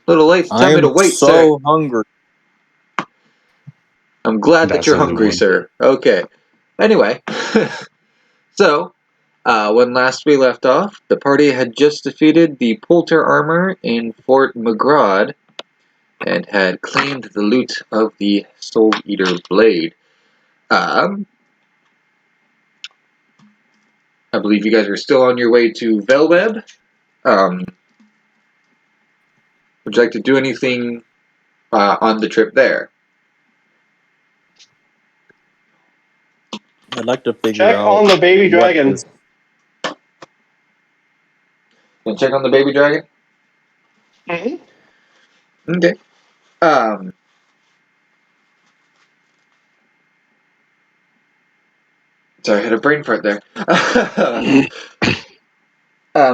Little late to I tell me to am wait, sir. so hungry. I'm glad that That's you're a new hungry, one. sir. Okay. Anyway, so when last we left off, the party had just defeated the Polter armor in Fort McGraw and had claimed the loot of the Soul Eater blade. I believe you guys are still on your way to Velweb. Would you like to do anything on the trip there? I'd like to figure Check out on the baby what dragon. this. Want to check on the baby dragon? Mm-hmm. Okay. Sorry, I had a brain fart there.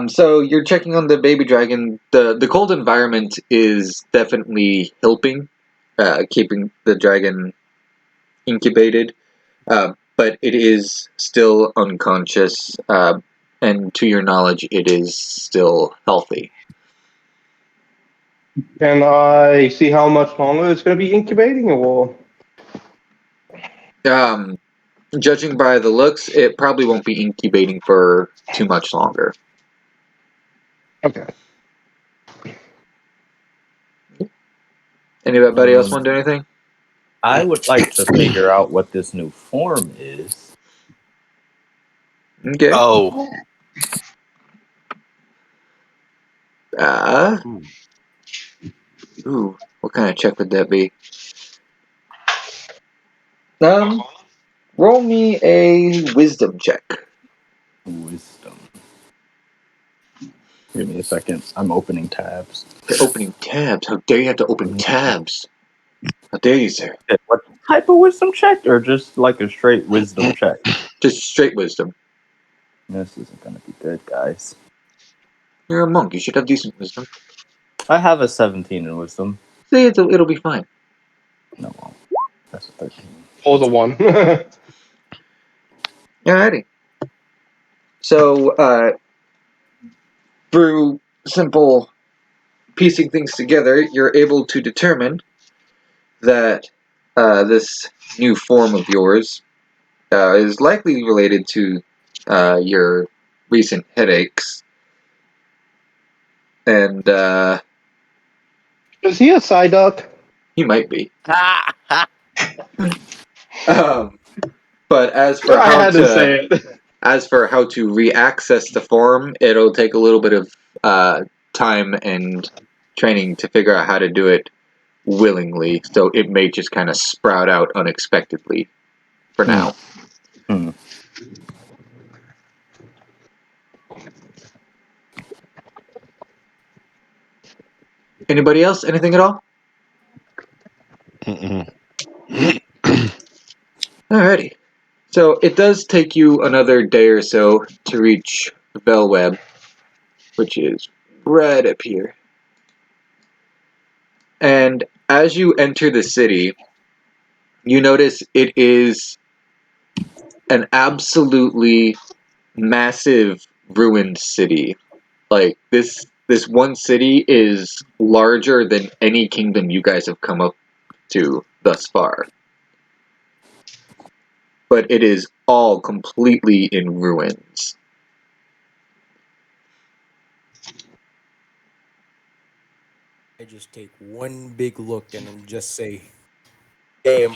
So you're checking on the baby dragon. The cold environment is definitely helping, keeping the dragon incubated, but it is still unconscious, and to your knowledge, it is still healthy. Can I see how much longer it's going to be incubating, or? Judging by the looks, it probably won't be incubating for too much longer. Okay. Anybody else want to do anything? I would like to figure out what this new form is. Okay. Oh. Ooh, what kind of check would that be? Roll me a wisdom check. Wisdom. Give me a second. I'm opening tabs. You're opening tabs. How dare you have to open tabs? How dare you, sir? What type of wisdom check, or just like a straight wisdom check? Just straight wisdom. This isn't gonna be good, guys. You're a monk. You should have decent wisdom. I have a 17 in wisdom. See, it'll be fine. No, that's a 13. Or the one. Alrighty. So, through simple piecing things together, you're able to determine that this new form of yours is likely related to your recent headaches. And Is he a Psyduck? he might be. But as for I how had to say it. As for how to re-access the form, it'll take a little bit of time and training to figure out how to do it willingly, so it may just kind of sprout out unexpectedly for now. Anybody else? Anything at all? Alrighty. So it does take you another day or so to reach Velweb, which is right up here. And as you enter the city, you notice it is an absolutely massive ruined city. Like this one city is larger than any kingdom you guys have come up to thus far. But it is all completely in ruins. I just take one big look and then just say, damn.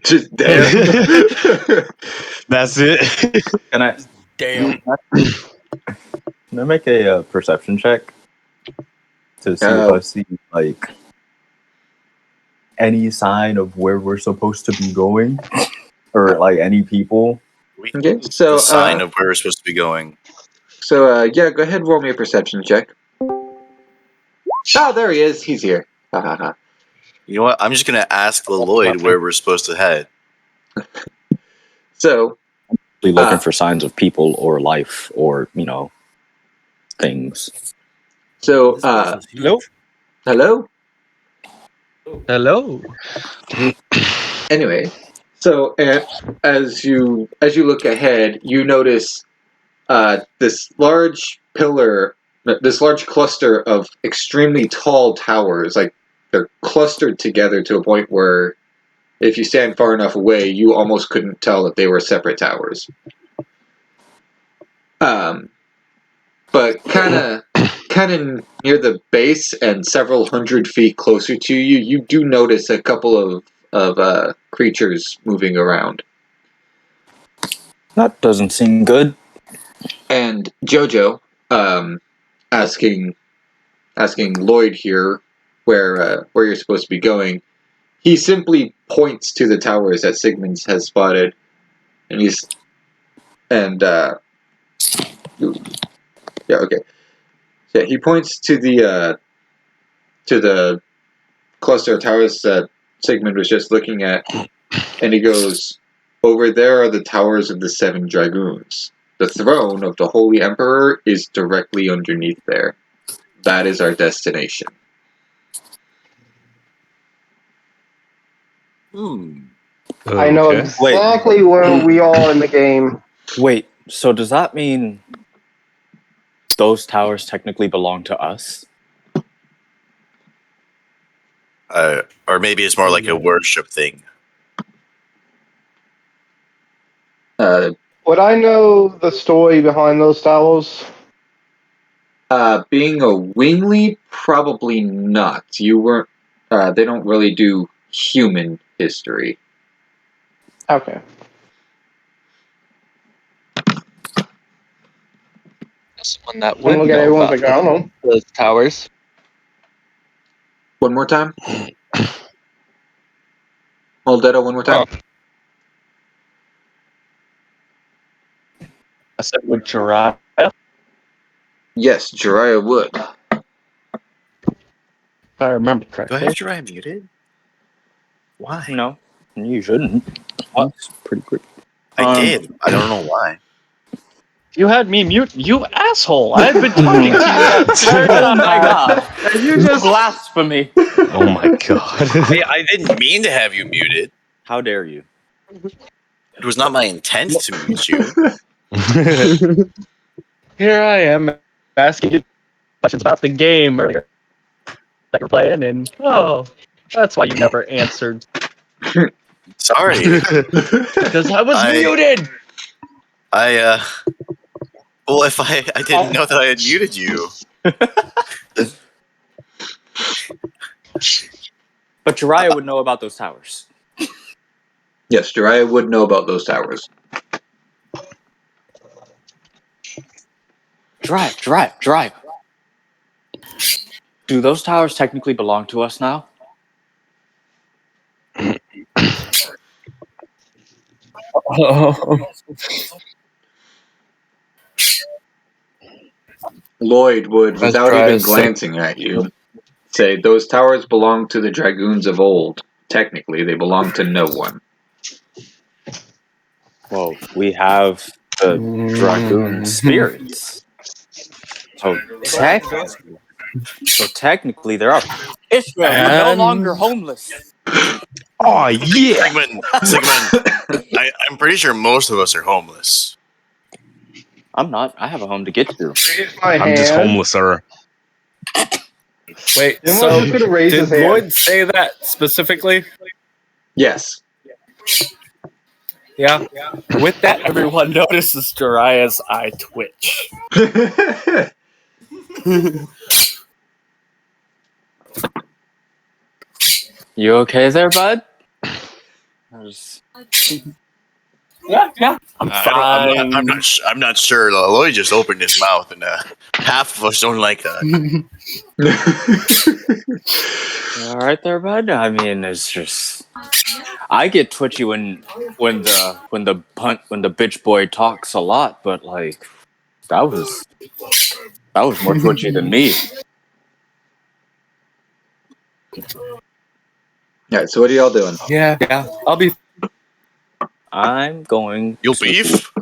Just damn. That's it. Can I Damn. make a perception check to see if I see like any sign of where we're supposed to be going, or like any people? Okay, so The sign of where we're supposed to be going. So yeah, go ahead and roll me a perception check. Oh, there he is. He's here. Ha ha ha. You know what? I'm just gonna ask Lloyd where we're supposed to head. So Be looking for signs of people or life or things. So This place is huge. Nope. hello. Hello. Anyway, so as you look ahead, you notice this large pillar this large cluster of extremely tall towers. Like they're clustered together to a point where, if you stand far enough away, you almost couldn't tell that they were separate towers. But kind of near the base and several hundred feet closer to you, you do notice a couple of creatures moving around. That doesn't seem good. And Jojo, asking Lloyd here where you're supposed to be going, he simply points to the towers that Sigmund has spotted, and he points to the cluster of towers that Sigmund was just looking at, and he goes, "Over there are the towers of the 7 Dragoons. The throne of the Holy Emperor is directly underneath there. That is our destination." I know Okay. exactly where we are in the game. Wait, so does that mean those towers technically belong to us? Or maybe it's more like a worship thing. Would I know the story behind those towers? Being a wingly, probably not. You weren't. They don't really do human history. Okay. Someone that I'm would looking at know everyone's about like, I don't know. those towers. One more time. Moldetto, one more time. Oh. I said, would Jiraiya? Yes, Jiraiya would. If I remember Do I correctly. have Jiraiya muted? Why? No, you shouldn't. That's pretty quick. I did. I don't know why. You had me mute, you asshole! I've been talking to you. Oh my god! You just blasphemy! Oh my god. I didn't mean to have you muted. How dare you? It was not my intent to mute you. Here I am asking you questions about the game earlier that you're playing, and that's why you never answered. Sorry. Because I was muted! Well, if I didn't know that I had muted you. But Jiraiya would know about those towers. Yes, Jiraiya would know about those towers. Drive. Do those towers technically belong to us now? Lloyd would, Let's without try even to glancing at you, say, "Those towers belong to the Dragoons of old. Technically, they belong to no one." Well, we have the Dragoon spirits. So technically, they're up. Ishmael, you're no longer homeless. Oh yeah. Sigmund, I'm pretty sure most of us are homeless. I'm not. I have a home to get to. Raise my I'm hand. just homeless, sir. Wait, Anyone so who's gonna raise did his hand? Lloyd say that specifically? Yes. Yeah. With that, everyone notices Jiraiya's eye twitch. You okay there, bud? Yeah. I'm fine. I'm not sure. Lloyd just opened his mouth, and half of us don't like that. All right there, bud. I mean, it's just I get twitchy when the bitch boy talks a lot, but like that was more twitchy than me. Alright, so what are y'all doing? Yeah. I'll be. I'm going You'll to beef?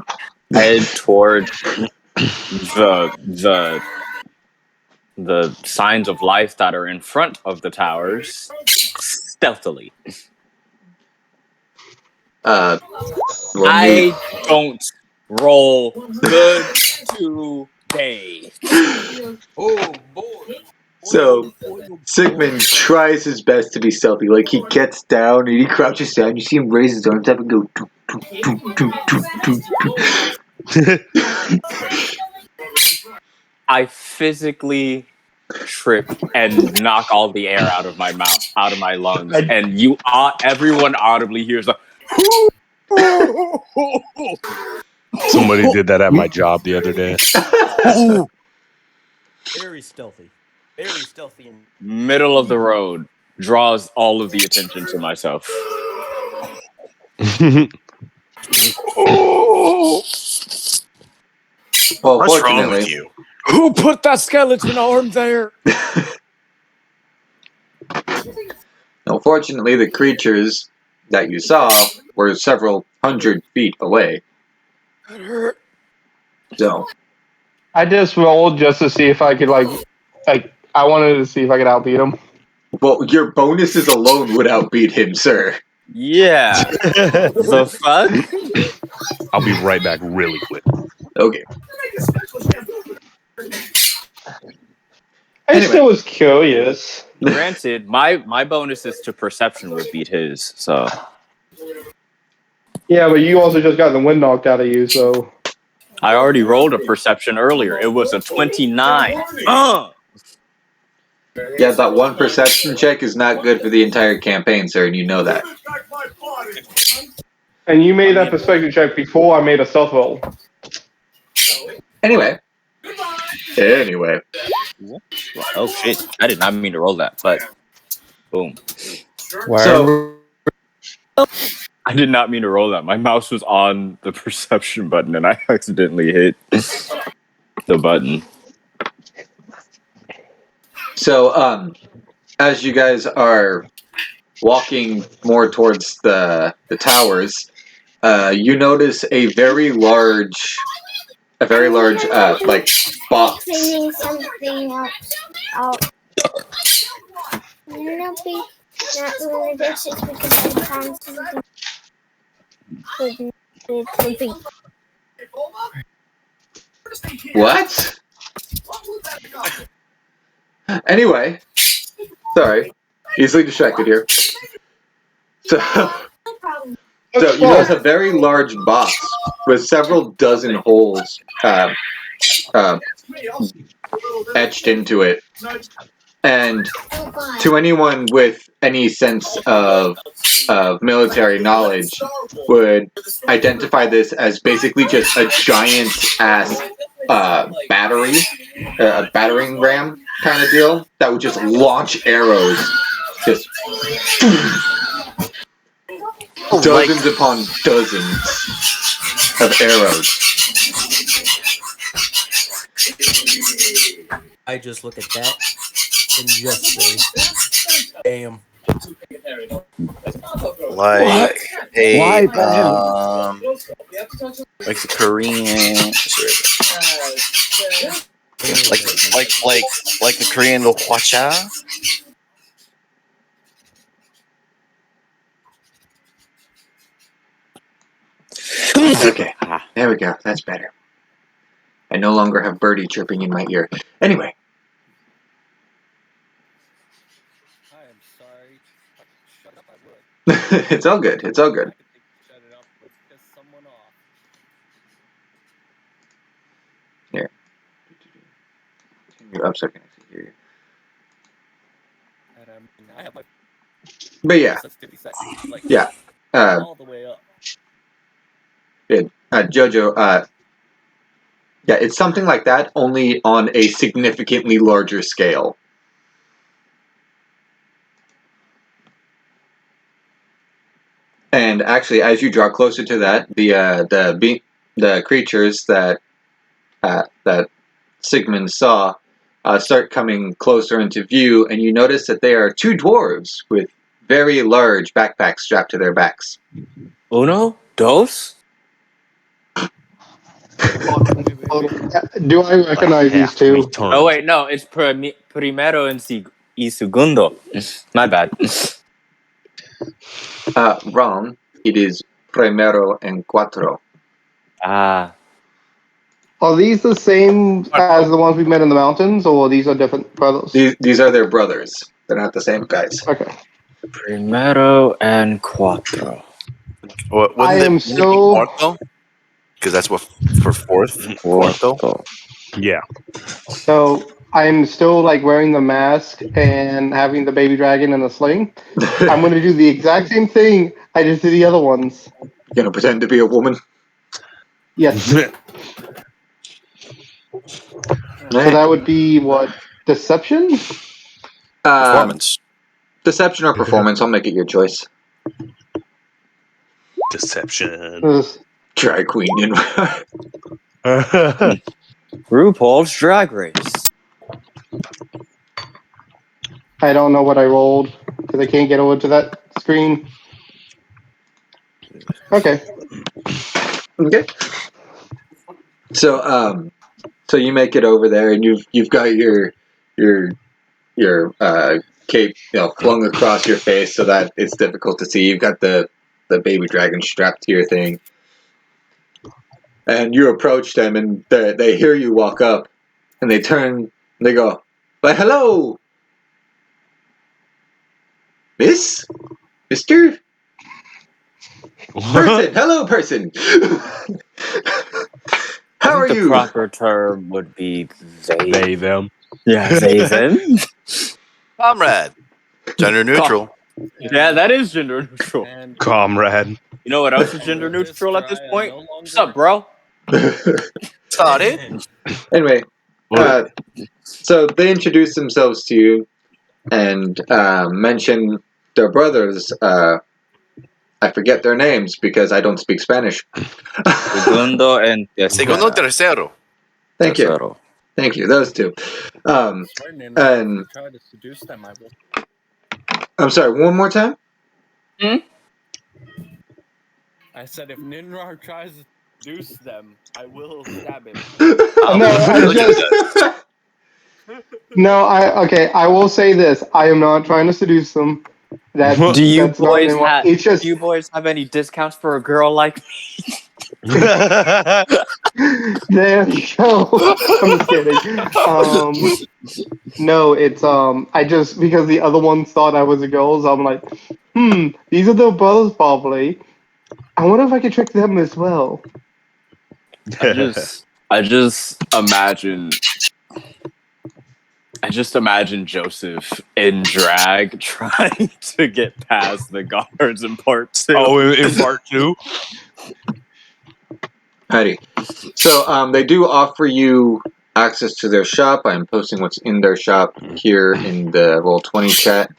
head toward the signs of life that are in front of the towers stealthily. When I don't roll good to day. Oh boy. So Sigmund tries his best to be stealthy. Like he gets down and he crouches down. You see him raise his arms up and go. Doo, doo, doo, doo, doo, doo, doo. I physically trip and knock all the air out of my mouth, out of my lungs, and everyone audibly hears a. Somebody did that at my job the other day. Very stealthy. Very stealthy. And Middle of the road draws all of the attention to myself. Well, What's wrong with fortunately, you? Who put that skeleton arm there? fortunately, the creatures that you saw were several hundred feet away. That hurt. So, I just rolled just to see if I could I wanted to see if I could outbeat him. well, your bonuses alone would outbeat him, sir. Yeah. The fuck? I'll be right back really quick. Okay. I Anyway. still was curious. Granted, my bonuses to perception would beat his, so. Yeah, but you also just got the wind knocked out of you, so I already rolled a perception earlier. It was a 29. Yeah, that one perception check is not good for the entire campaign, sir, and you know that. and you made that perspective check before I made a stealth roll. Anyway. Oh shit! I did not mean to roll that, but boom. So, I did not mean to roll that. My mouse was on the perception button, and I accidentally hit the button. So, as you guys are walking more towards the towers, you notice a very large, like box. Cleaning something out. Not doing the dishes because sometimes could be. What? Anyway, sorry, easily distracted here. So you notice a very large box with several dozen holes etched into it. And to anyone with any sense of military knowledge would identify this as basically just a giant ass battery, a battering ram kind of deal that would just launch arrows, just dozens upon dozens of arrows. I just look at that and just say, "Damn." Like Why, like the Korean, like the Korean hwacha. Okay, there we go. That's better. I no longer have Birdie chirping in my ear. Anyway. I am sorry. Shut up, I would. It's all good. It's all good. Shut it up. Let's piss someone off. Here. You're up so I can actually hear you. And I have my But yeah. sensitivity set like Yeah. all the way up. Good. Jojo, yeah, it's something like that, only on a significantly larger scale. And actually, as you draw closer to that, the creatures that Sigmund saw start coming closer into view, and you notice that they are two dwarves with very large backpacks strapped to their backs. Uno? Dos? Do I recognize these two? Oh wait, no, it's primero y segundo. My bad. Wrong. It is primero and cuatro. Ah. Are these the same as the ones we met in the mountains, or these are different brothers? These are their brothers. They're not the same guys. Okay. Primero and cuatro. I am so- because that's what for fourth. Cuarto. Yeah. So I'm still like wearing the mask and having the baby dragon in a sling. I'm going to do the exact same thing I just did the other ones. You're gonna pretend to be a woman. Yes. So that would be what? Deception? Performance. Deception or performance. I'll make it your choice. Deception. Drag queen. RuPaul's Drag Race. I don't know what I rolled because I can't get over to that screen. Okay. Okay. So so you make it over there, and you've got your cape, flung across your face so that it's difficult to see. You've got the baby dragon strapped to your thing, and you approach them, and they hear you walk up, and they turn, and they go, "But hello, Miss, Mister." Person, hello, person. How are The you? proper term would be they. They, them. Yeah, they, them. Comrade. Gender neutral. Yeah, that is gender neutral. And Comrade. You know what else is gender neutral at this point? What's up, bro? Sorry. Anyway, so they introduce themselves to you and mention their brothers. I forget their names because I don't speak Spanish. Segundo and Segundo tercero. Thank you. Thank you. Those two. And try to seduce them. I will. I'm sorry. One more time. I said if Ninrar tries to seduce them, I will stab him. I will say this. I am not trying to seduce them. Do you boys have any discounts for a girl like me? There you go. I'm just kidding. No, it's I just because the other ones thought I was a girl, so I'm like, these are the brothers probably. I wonder if I could trick them as well. I just imagine Joseph in drag trying to get past the guards in part 2. Oh, in part 2? Alrighty. So they do offer you access to their shop. I'm posting what's in their shop here in the Roll20 chat.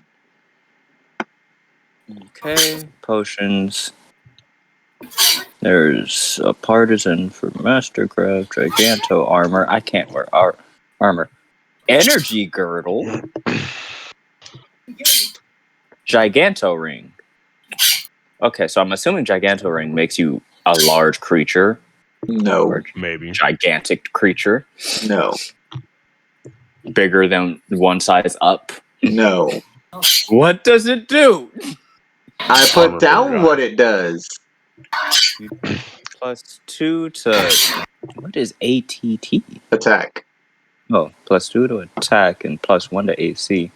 Okay, potions. There's a partisan for Mastercraft, Giganto armor. I can't wear armor. Energy girdle. Giganto ring. Okay, so I'm assuming Giganto ring makes you a large creature. No. Or maybe. Gigantic creature. No. Bigger than one size up. No. What does it do? I put down what it does. +2 to... What is ATT? Attack. Oh, +2 to attack and +1 to AC.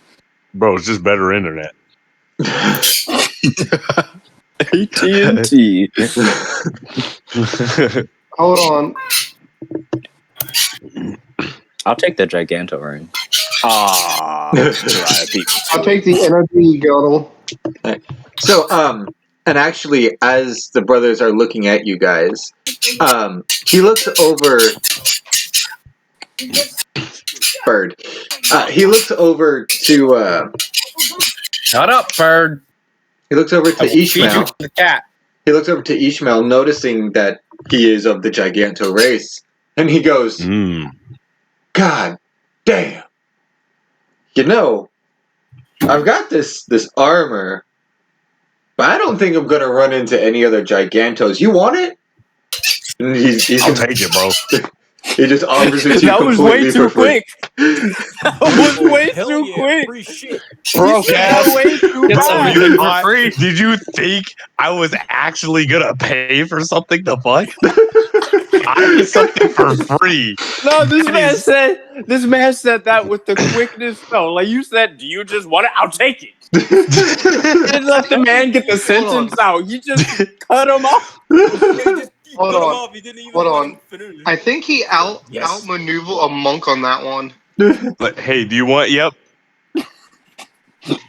Bro, it's just better internet. AT&T. Hold on. I'll take the Giganto ring. I'll take the energy girdle. So, and actually, as the brothers are looking at you guys, he looks over... Bird. He looks over to... Shut up, Bird. He looks over to Ishmael. The cat. He looks over to Ishmael, noticing that he is of the Giganto race, and he goes, God damn. You know, I've got this armor, but I don't think I'm going to run into any other Gigantos. You want it? And I'll take it, bro. He just offers it to you That was completely way too for free. quick. That was way too quick. Broke ass. Way too bad. Did you think I was actually gonna pay for something? The fuck? I get something for free. No, this That man is- said that with the quickness. No, like you said, do you just want it? I'll take it. You didn't let the man get the sentence out. You just cut him off. Hold cut him on. off. He didn't even Hold let on. him finish. I think he outmaneuvered a monk on that one. But hey, do you want? Yep.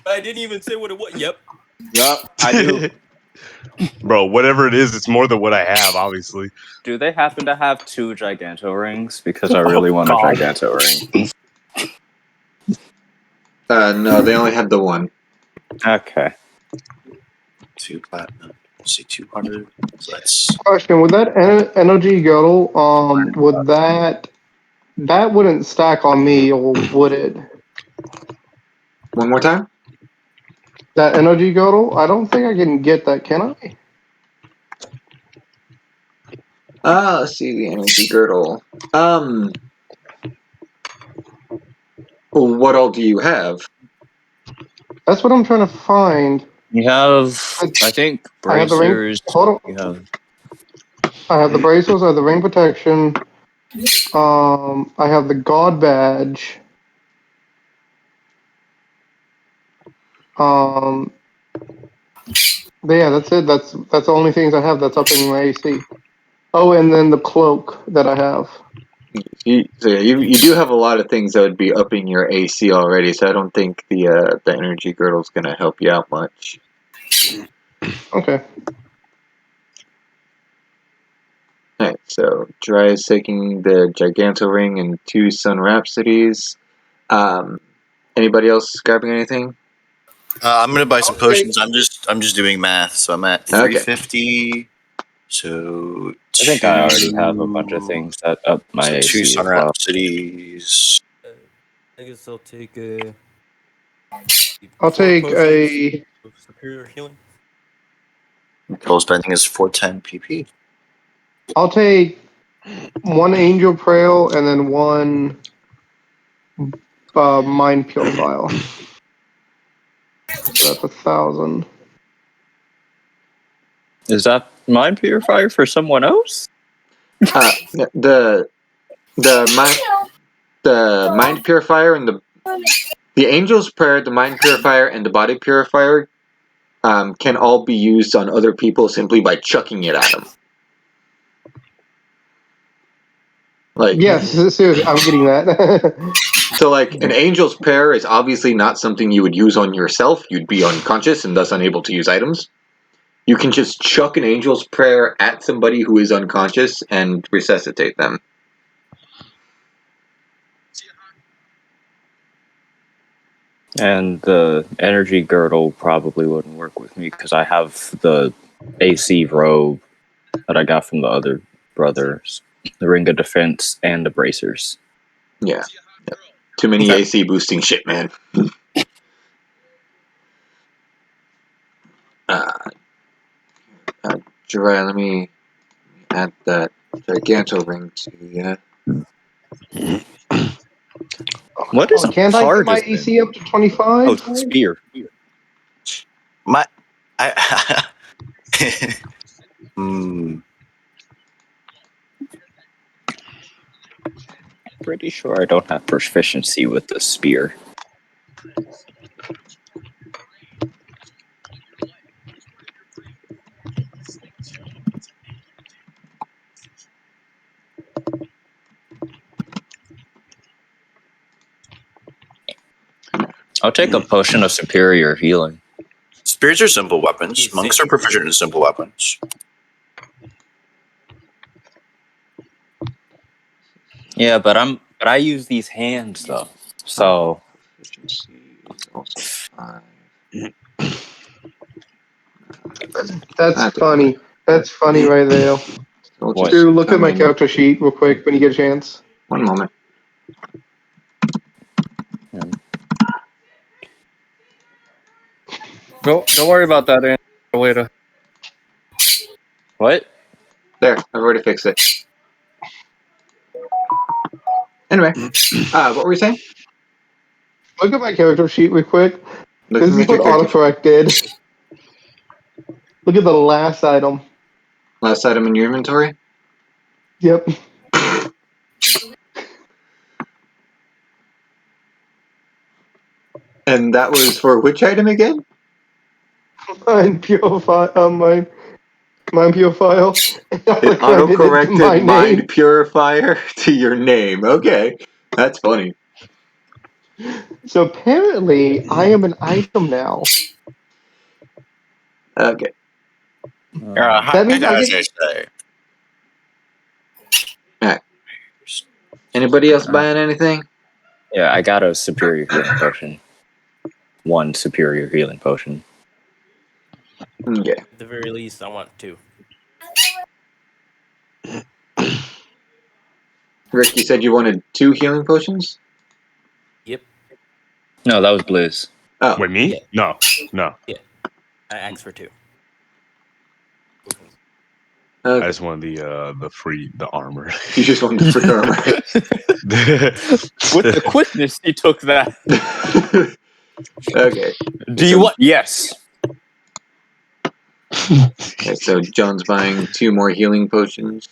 I didn't even say what it was. Yep. Yup, I do. Bro, whatever it is, it's more than what I have, obviously. Do they happen to have 2 Giganto rings? Because I really want a God. Giganto ring. No, they only had the one. Okay. 2 platinum. Let's see, 200. So that's Question: would that energy girdle, would that wouldn't stack on me, or would it? One more time? That energy girdle? I don't think I can get that, can I? Let's see the energy girdle. What all do you have? That's what I'm trying to find. You have, I think, I have the ring. bracers. Hold on. You have I have the bracers. I have the ring protection. I have the god badge. But yeah, that's it. That's the only things I have that's up in my AC. Oh, and then the cloak that I have. You do have a lot of things that would be upping your AC already, so I don't think the energy girdle is going to help you out much. Okay. Alright, so Dry is taking the Giganto Ring and 2 Sun Rhapsodies. Anybody else grabbing anything? I'm gonna buy some potions. I'm just doing math, so I'm at Okay. 350. So I think I already have a bunch of things that up my so 2 AC Sun as well. Rhapsodies. I guess I'll take a. I'll 4 take potions a. of superior healing. Total spending is 410 PP. I'll take 1 angel prayer and then 1 mind pure vial. So that's 1,000. Is that mind purifier for someone else? The mind purifier and the angel's prayer, the mind purifier, and the body purifier can all be used on other people simply by chucking it at them. Like, Yes, seriously, I'm getting that. so like an angel's prayer is obviously not something you would use on yourself. You'd be unconscious and thus unable to use items. You can just chuck an angel's prayer at somebody who is unconscious and resuscitate them. And the energy girdle probably wouldn't work with me because I have the AC robe that I got from the other brothers, the ring of defense, and the bracers. Yeah. Too many AC boosting shit, man. Jiraiya, let me add that Giganto ring to you. What is a Can't I get my partisan? AC up to 25? Oh, spear. My, I, Pretty sure I don't have proficiency with the spear. I'll take a potion of superior healing. Spears are simple weapons. Monks are proficient in simple weapons. Yeah, but I use these hands though. So Efficiency is also 5. That's funny. That's funny right there. We'll What? just Dude, look at come my in. character sheet real quick when you get a chance. One moment. Don't worry about that later. What? There, I've already fixed it. Anyway, what were you saying? Look at my character sheet real quick. Look This at is what your character. autocorrect did. Look at the last item. Last item in your inventory? Yep. And that was for which item again? Mind purify. Mind purifier. It auto-corrected mind purifier to your name. Okay, that's funny. So apparently, I am an item now. Okay. That means I get. Anybody else buying anything? Yeah, I got a superior healing potion. One superior healing potion. Okay. At the very least, I want 2. Rick, you said you wanted 2 healing potions? Yep. No, that was Blizz. Oh. Wait, me? Yeah. No. I asked for 2. I Okay. just wanted the armor. You just wanted the free armor. With the quickness, he took that. Okay. Do you want? Yes. Okay, so John's buying 2 more healing potions.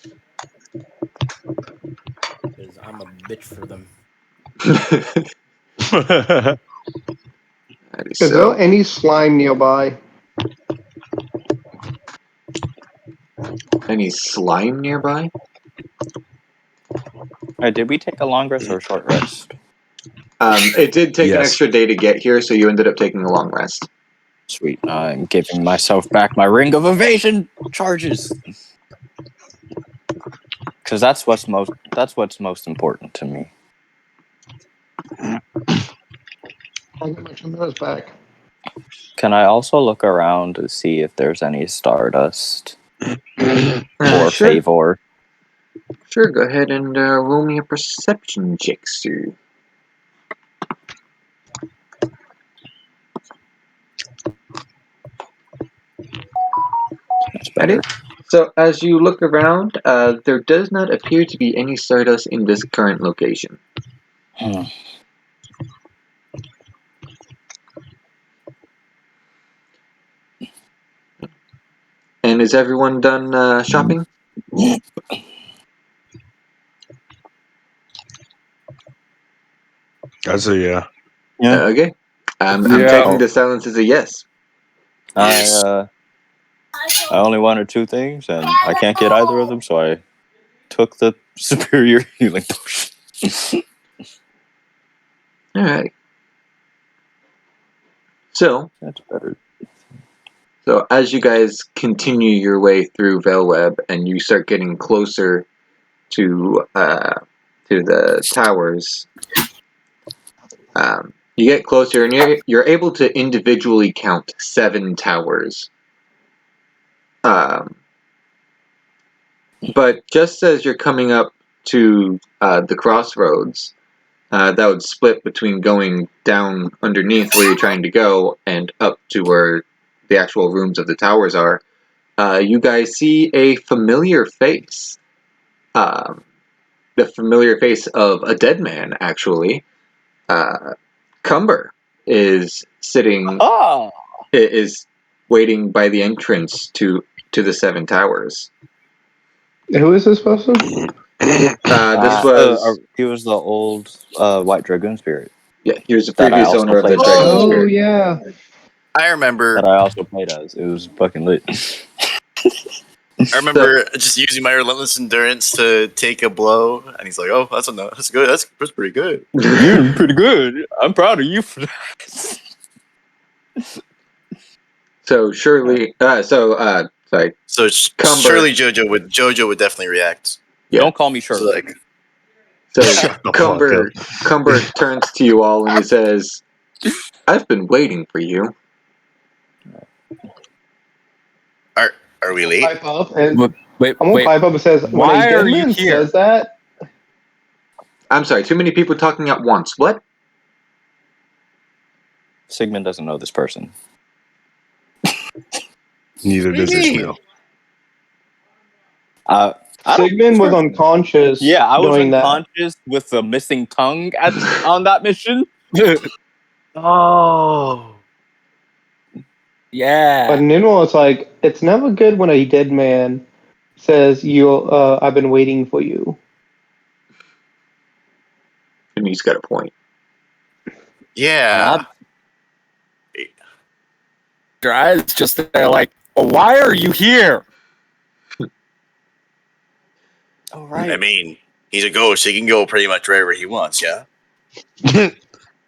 Because I'm a bitch for them. Is there any slime nearby? Any slime nearby? Did we take a long rest or a short rest? It did take an Yes. extra day to get here, so you ended up taking a long rest. Sweet. I'm giving myself back my ring of evasion charges. Because that's what's most important to me. I'll get my chimeras back. Can I also look around to see if there's any stardust or Sure. favor? Sure, go ahead and roll me a perception check, sir. That's better. So, as you look around, there does not appear to be any stardust in this current location. And is everyone done shopping? I'd say yeah. Yeah. Okay. I'm Yeah. taking the silence as a yes. I only wanted 2 things, and I can't get either of them, so I took the superior healing potion. Alright. So, That's better. So as you guys continue your way through Velweb and you start getting closer to the towers, you get closer and you're able to individually count 7 towers. But just as you're coming up to the crossroads, that would split between going down underneath where you're trying to go and up to where the actual rooms of the towers are. You guys see a familiar face. The familiar face of a dead man, actually. Cumber is sitting, is waiting by the entrance to the 7 towers. Who is this person? This was... he was the old white Dragoon spirit. Yeah, he was the That I previous also owner of the played as. Dragon Oh, Spirit. yeah. I remember. That I also played as. It was fucking lit. I remember just using my relentless endurance to take a blow, and he's like, "Oh, that's enough. That's good. That's pretty good." You're pretty good. I'm proud of you for that. So surely, sorry. So Cumber. surely Jojo would definitely react. Yeah. Don't call me Shirley. So Cumber turns to you all and he says, "I've been waiting for you." Are we late? Pipe up and Wait, I'm gonna pipe up and says, when Why a are dead you man here? says that, I'm sorry, too many people talking at once. What? Sigmund doesn't know this person. Neither does Ishmael. Sigmund was unconscious. Yeah, I was doing unconscious with the missing tongue on that mission. Oh. Yeah. But Ninwell is like, it's never good when a dead man says, I've been waiting for you. And he's got a point. Yeah. Dry's just there like, why are you here? All right. I mean, he's a ghost. He can go pretty much wherever he wants, yeah?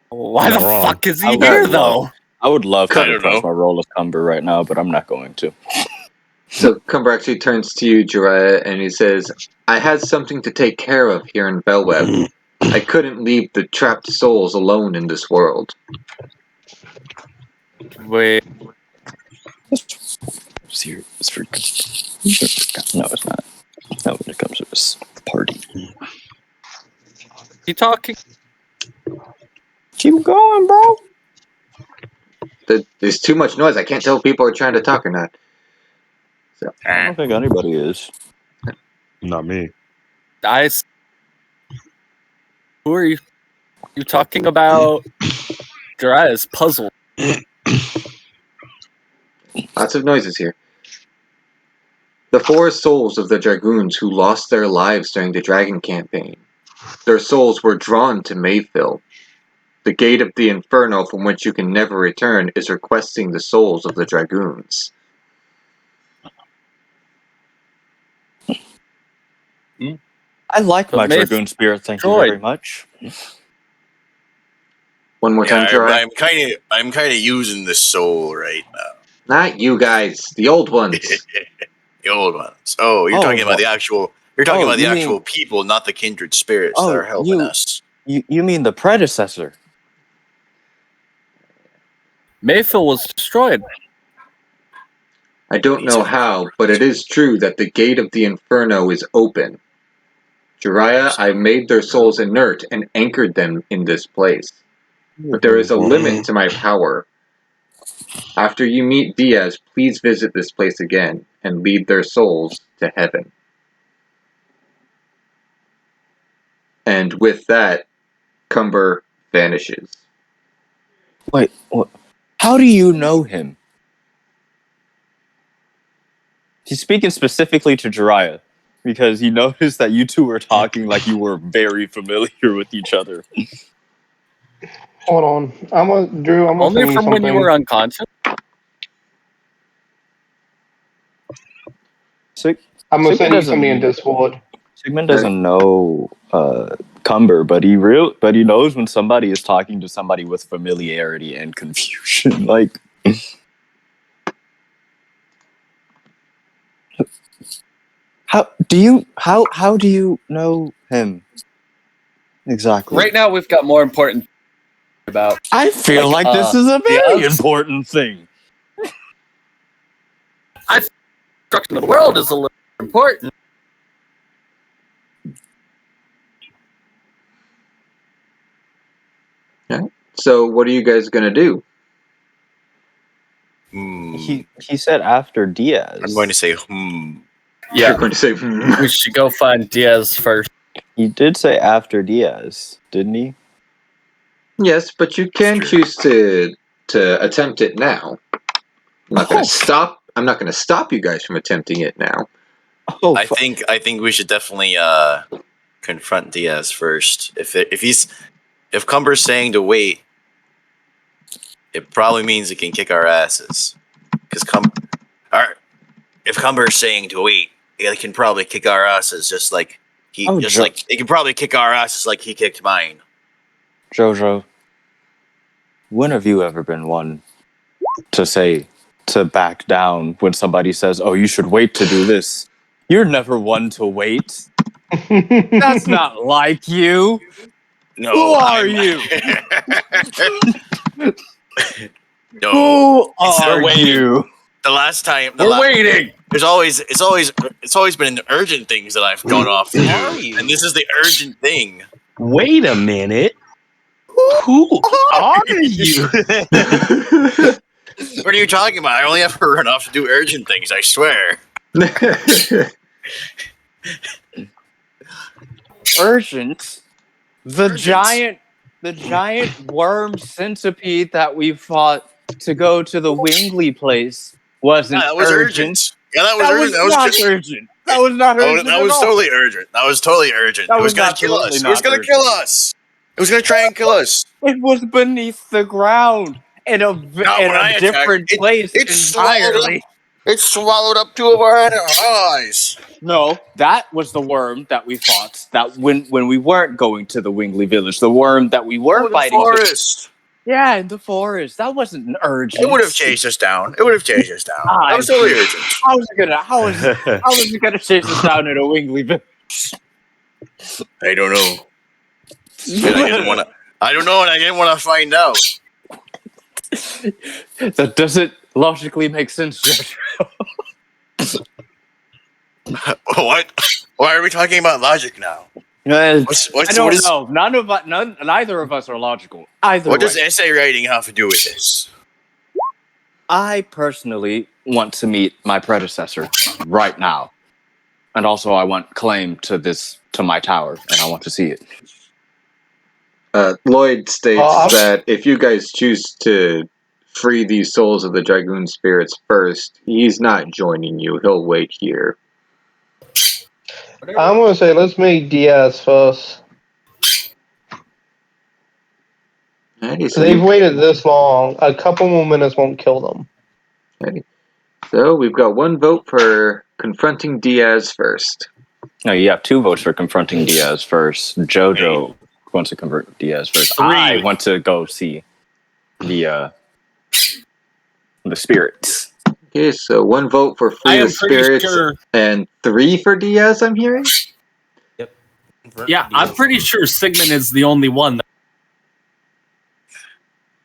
Why Not the wrong. fuck is I he would here, love- though? I would love I to don't replace know. my role as Cumber right now, but I'm not going to. So Cumber actually turns to you, Jiraiya, and he says, I had something to take care of here in Bellweb. I couldn't leave the trapped souls alone in this world. Wait, It's for no, it's not. No, when it comes to this party. he talking? Keep going, bro. There's too much noise. I can't tell if people are trying to talk or not. I don't think anybody is. Not me. Who are you? You talking about? Jiraiya's puzzle. Lots of noises here. The four souls of the Dragoons who lost their lives during the Dragon campaign. Their souls were drawn to Mayfill. The gate of the Inferno from which you can never return is requesting the souls of the Dragoons. I like my But Mayf- Dragoon spirit, thank you Droid. very much. One more time, Yeah, Jiraiya. I'm kind of using the soul right now. Not you guys, the old ones. The old ones. Oh, you're Oh, talking about what? the actual. You're talking Oh, about the you mean- actual people, not the kindred spirits that Oh, are helping you- us. You mean the predecessor? Mayfill was destroyed. I don't know how, but it is true that the gate of the Inferno is open. Jiraiya, I made their souls inert and anchored them in this place. But there is a limit to my power. After you meet Diaz, please visit this place again and lead their souls to heaven. And with that, Cumber vanishes. Wait, what? How do you know him? He's speaking specifically to Jiraiya because he noticed that you two were talking like you were very familiar with each other. Hold on. Drew, I'm gonna Only send you from when you something. were unconscious. I'm gonna send you Sigmund something in doesn't- Discord. Sigmund doesn't know Cumber, but he knows when somebody is talking to somebody with familiarity and confusion. Like, how do you know him exactly? Right now, we've got more important about. I feel like this is a very important thing. Destruction of the world is a little important. So what are you guys gonna do? He said after Diaz. I'm going to say, You're Yeah, going to say, we should go find Diaz first. He did say after Diaz, didn't he? Yes, but you can Sure. choose to attempt it now. I'm not gonna stop. I'm not gonna stop you guys from attempting it now. Oh, I think we should definitely confront Diaz first. If Cumber's saying to wait, it probably means he can kick our asses. Because if Cumber's saying to wait, he can probably kick our asses just like he can probably kick our asses like he kicked mine. Jojo, when have you ever been one to back down when somebody says, "Oh, you should wait to do this"? You're never one to wait. That's not like you. No, Who are you? No, Who are waiting. you? the last time We're waiting. It's always been urgent things that I've gone off to do, and this is the urgent thing. Wait a minute. Who are you? What are you talking about? I only ever run off to do urgent things. I swear. Urgent. The giant worm centipede that we fought to go to the Wingley place wasn't Yeah, that was urgent. Yeah, that was urgent. That was not just urgent. That was not Oh, urgent. that at was all. totally urgent. That was totally urgent. That It was was gonna kill absolutely us. It not was gonna urgent. kill us. It was gonna try and kill us. It was beneath the ground in a Not in when I a attacked. different place It entirely. swallowed up two of our eyes. No, that was the worm that we fought. That when we weren't going to the Wingley village, the worm that we were Oh, the fighting. forest. Yeah, in the forest. That wasn't an urgent. It would have chased us down. That was totally urgent. How was it gonna chase us down in a Wingley village? I don't know. And I didn't want to. I don't know, and I didn't want to find out. That doesn't logically make sense, Josh. What? Why are we talking about logic now? I What don't is- know. Neither of us are logical. Either What way. does essay writing have to do with this? I personally want to meet my predecessor right now. And also I want claim to my tower, and I want to see it. Lloyd states that if you guys choose to free these souls of the Dragoon spirits first, he's not joining you. He'll wait here. I'm gonna say let's meet Diaz first. Alrighty, so, They've waited this long. A couple more minutes won't kill them. so we've got one vote for confronting Diaz first. No, you have 2 votes for confronting Diaz first. Jojo wants to convert Diaz first. 3. I want to go see the spirits. Okay, so 1 vote for I free am the pretty spirits sure. and 3 for Diaz, I'm hearing? Yeah, I'm pretty sure Sigmund is the only one.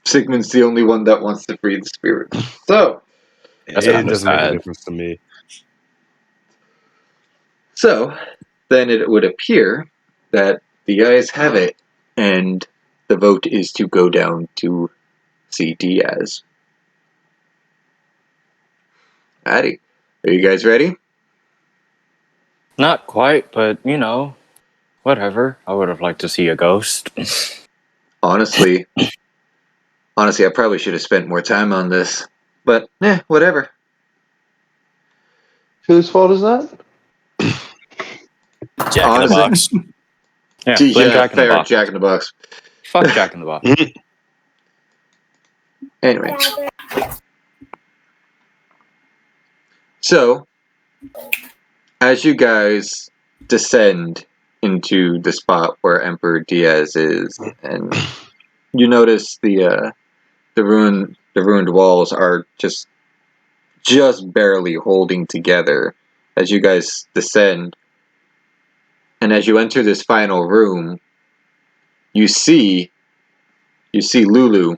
Sigmund's the only one that wants to free the spirits. So, That's it kinda doesn't make a sad. difference to me. So, then it would appear that the ayes have it, and the vote is to go down to see Diaz. Alrighty. Are you guys ready? Not quite, but whatever. I would have liked to see a ghost. Honestly, I probably should have spent more time on this. But, whatever. Whose fault is that? Jack in the Box. Yeah, Gee, blame Jack in the fair, Box. Jack in the Box. Fuck Jack in the Box. Anyway. So, as you guys descend into the spot where Emperor Diaz is, and you notice the ruined walls are just barely holding together as you guys descend. And as you enter this final room, you see Lulu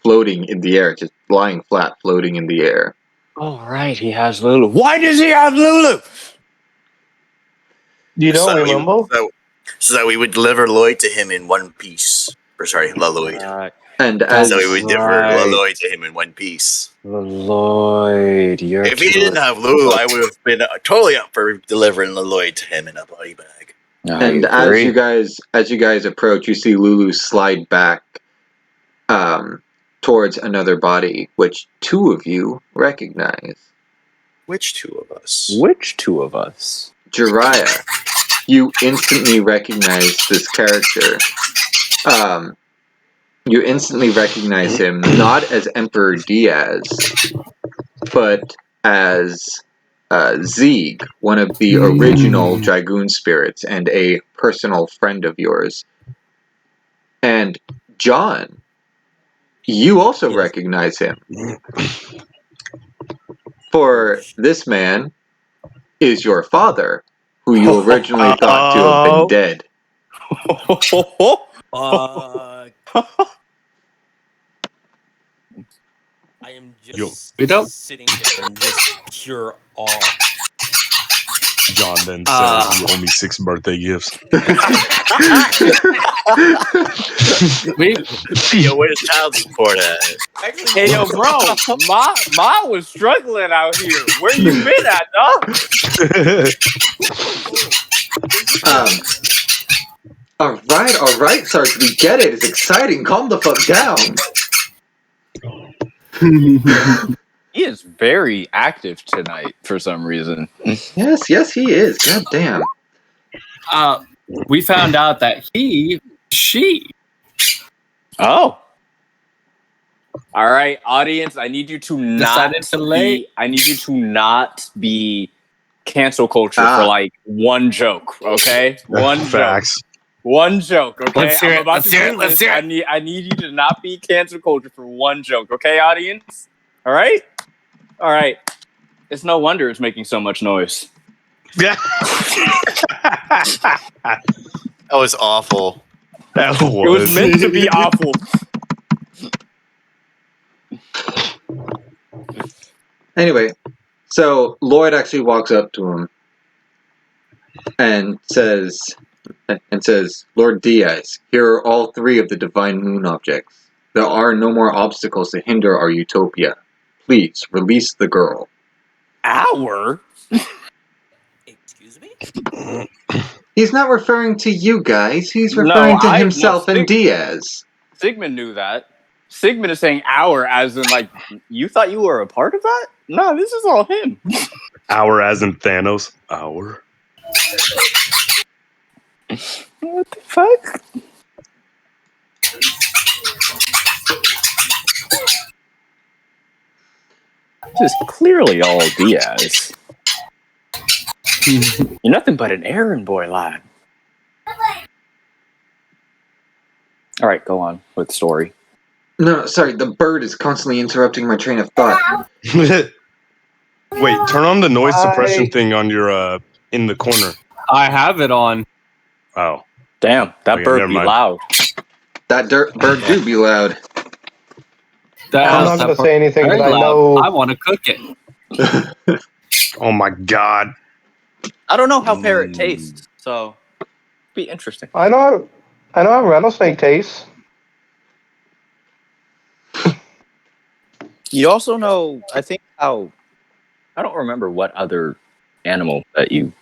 floating in the air, just lying flat, floating in the air. Oh, right, he has Lulu. Why does he have Lulu? You don't remember? So that we would deliver Lloyd to him in one piece. Or sorry, Lloyd. And So as we would deliver Lloyd to him in one piece. Lloyd, you're If he didn't have Lulu, I would have been totally up for delivering Lloyd to him in a body bag. And as you guys approach, you see Lulu slide back towards another body, which 2 of you recognize. Which 2 of us? Which 2 of us? Jiraiya. You instantly recognize this character. You instantly recognize him not as Emperor Diaz, but as Zeeg, one of the original Dragoon spirits and a personal friend of yours. And John, you also recognize him. For this man is your father, who you originally thought to have been dead. I am just sitting there in just pure awe. John then said, "You owe me 6 birthday gifts." Yo, where's child support at? Hey, yo, bro, Ma was struggling out here. Where you been at, dog? All right, Sarge, we get it. It's exciting. Calm the fuck down. He is very active tonight for some reason. Yes, he is. God damn. We found out that she. Oh. All right, audience. I need you to Decided to lay. I need you to not be cancel culture for like one joke. Okay, one Facts. joke. One joke. Okay, Let's hear it. Let's hear it. Let's hear it. I need you to not be cancel culture for one joke. Okay, audience. All right. All right. It's no wonder it's making so much noise. Yeah. That was awful. That It was meant to be awful. Anyway, so Lloyd actually walks up to him and says, Lord Diaz, here are all 3 of the divine moon objects. There are no more obstacles to hinder our utopia. Please, release the girl. Our? Excuse me? He's not referring to you guys. He's referring to himself and Diaz. Sigmund knew that. Sigmund is saying our as in like, you thought you were a part of that? No, this is all him. Our as in Thanos. Our. What the fuck? This is clearly all Diaz. You're nothing but an errand boy, lad. All right, go on with the story. No, sorry, the bird is constantly interrupting my train of thought. Wait, turn on the noise suppression thing on your in the corner. I have it on. Oh. Damn, that Okay, bird never be mind. loud. That bird do be loud. I'm not going to say anything because I know. I want to cook it. Oh my god. I don't know how parrot tastes, so be interesting. I know how rattlesnake tastes. You also know, I think how, I don't remember what other animal that you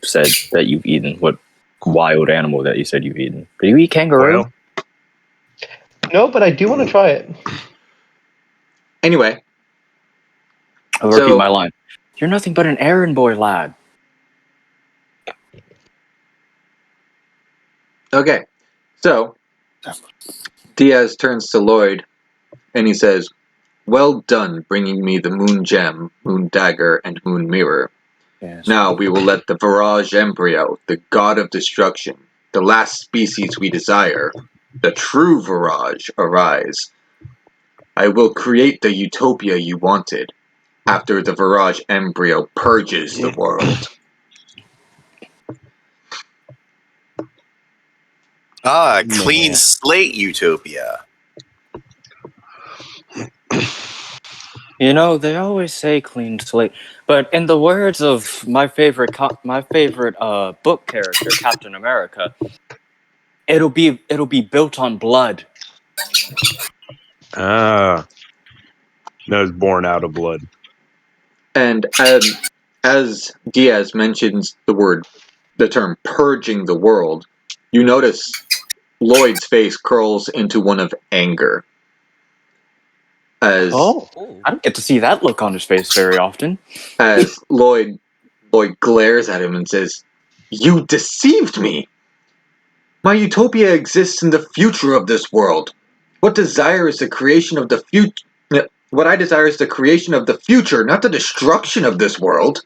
said that you've eaten, what wild animal that you said you've eaten. Do you eat kangaroo? Well, No, but I do want to try it. Anyway. I'll repeat my line. You're nothing but an errand boy, lad. Okay. So, Diaz turns to Lloyd and he says, well done bringing me the moon gem, moon dagger, and moon mirror. Yes. Now we will let the Virage embryo, the god of destruction, the last species we desire, the true Virage, arise. I will create the utopia you wanted, after the Virage embryo purges the world. Clean slate utopia. You know, they always say clean slate, but in the words of my favorite book character, Captain America, it'll be built on blood. that is born out of blood. And as Diaz mentions the term purging the world, you notice Lloyd's face curls into one of anger. As I don't get to see that look on his face very often. As Lloyd glares at him and says, "You deceived me! My utopia exists in the future of this world. What I desire is the creation of the future, not the destruction of this world."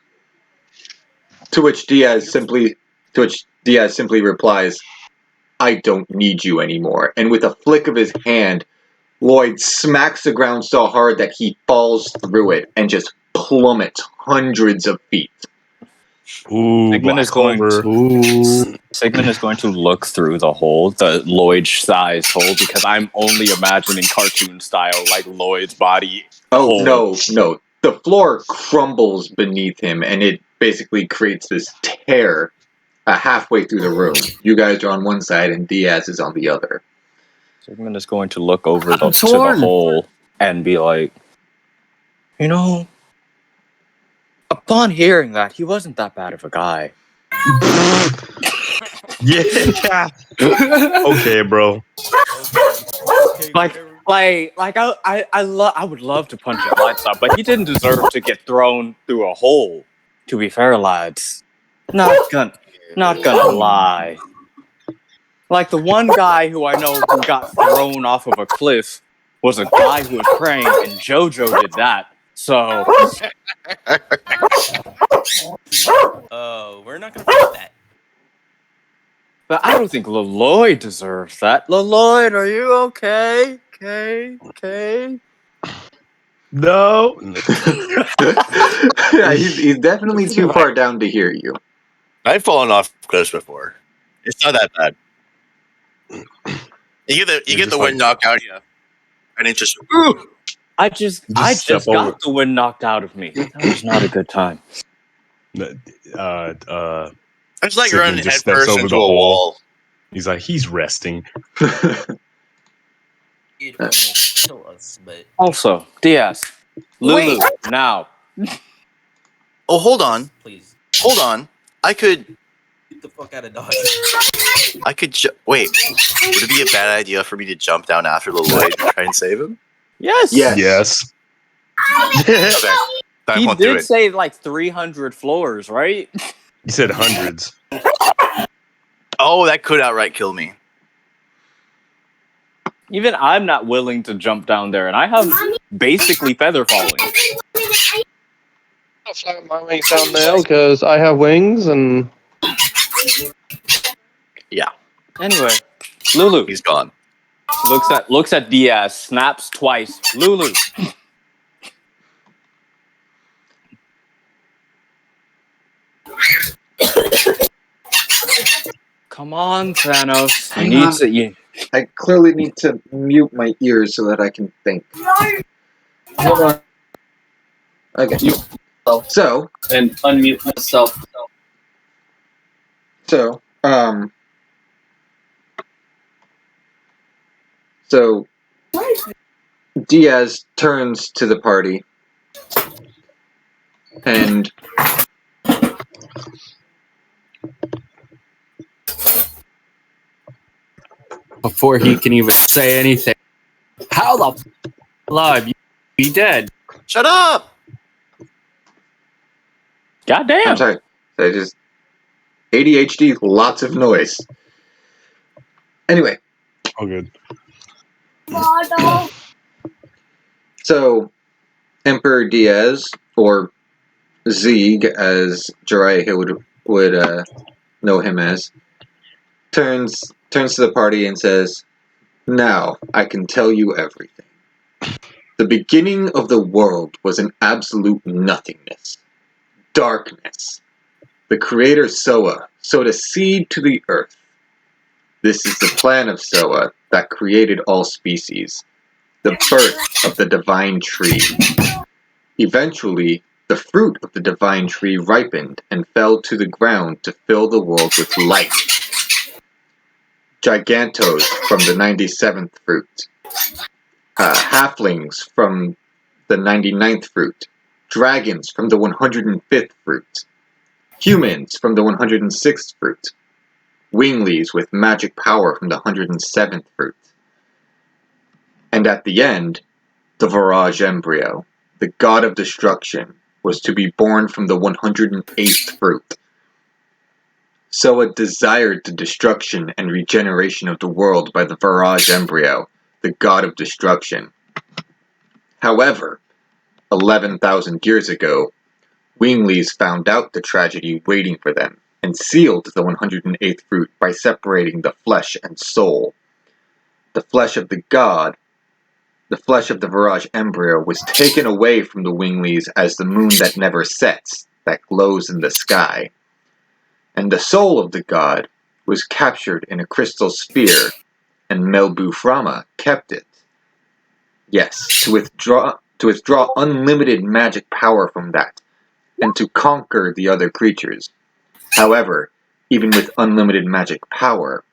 To which Diaz simply replies, "I don't need you anymore." And with a flick of his hand, Lloyd smacks the ground so hard that he falls through it and just plummets hundreds of feet. Ooh, Sigmund is going to look through the hole, the Lloyd-sized hole, because I'm only imagining cartoon style, like Lloyd's body. Oh, no. The floor crumbles beneath him, and it basically creates this tear halfway through the room. You guys are on one side, and Diaz is on the other. Sigmund is going to look over to the hole and be like, you know, upon hearing that, he wasn't that bad of a guy. Yeah. Okay, bro. Like, I would love to punch his lights out, but he didn't deserve to get thrown through a hole. To be fair, lads, not gonna lie. Like the one guy who I know who got thrown off of a cliff was a guy who was praying, and JoJo did that. So, We're not gonna forget that. but I don't think Leloy deserves that. Leloy, are you okay? Okay. No. Yeah, he's definitely too far down to hear you. I've fallen off cliffs before. It's not that bad. You get the wind knocked out of you, and it's just. Ooh! I just got the wind knocked out of me. That was not a good time. It's like you're running head first into a wall. He's like, he's resting. It almost kill us, but Also, Diaz, Lulu, now. Oh, hold on. please Hold on. I could. get the fuck out of Dodge. Wait. Would it be a bad idea for me to jump down after Leloy to try and save him? Yes. Yes. Okay. He won't do did it. say like 300 floors, right? He said hundreds. Oh, that could outright kill me. Even I'm not willing to jump down there, and I have basically feather falling. I'll flap my wings down now because I have wings and. Yeah. Anyway, Lulu He's gone. looks at Diaz, snaps twice. Lulu. Come on, Thanos. I clearly need to mute my ears so that I can think. Hold on. Okay. So, And unmute myself. so Diaz turns to the party and Before he can even say anything. How the alive? You be dead. Shut up! Goddamn. I'm sorry. I just ADHD, lots of noise. Anyway, Oh, good. so Emperor Diaz, or Zeeg, as Jiraiya would know him as, turns to the party and says, "Now I can tell you everything. The beginning of the world was an absolute nothingness, darkness. The creator Soa sowed a seed to the earth. This is the plan of Soa that created all species, the birth of the divine tree. Eventually, the fruit of the divine tree ripened and fell to the ground to fill the world with light. Gigantos from the 97th fruit, halflings from the 99th fruit, dragons from the 105th fruit, humans from the 106th fruit, winglies with magic power from the 107th fruit. And at the end, the Virage embryo, the god of destruction, was to be born from the 108th fruit. Soa desired the destruction and regeneration of the world by the Virage embryo, the god of destruction. However, 11,000 years ago, winglies found out the tragedy waiting for them and sealed the 108th fruit by separating the flesh and soul. The flesh of the god, the flesh of the Virage embryo, was taken away from the winglies as the moon that never sets, that glows in the sky. And the soul of the god was captured in a crystal sphere, and Melbuframa kept it. Yes, to withdraw unlimited magic power from that, and to conquer the other creatures. However, even with unlimited magic power,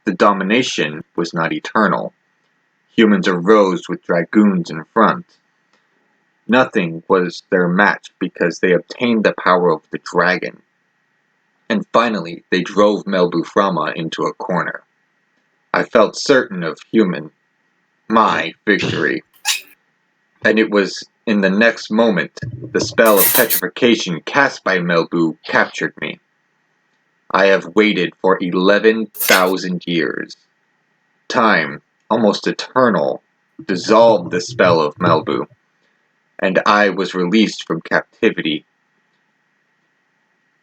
the domination was not eternal. Humans arose with Dragoons in front. Nothing was their match because they obtained the power of the dragon. And finally, they drove Melbuframa into a corner. I felt certain of my victory. And it was in the next moment the spell of petrification cast by Melbu captured me. I have waited for 11,000 years. Time, almost eternal, dissolved the spell of Melbu, and I was released from captivity.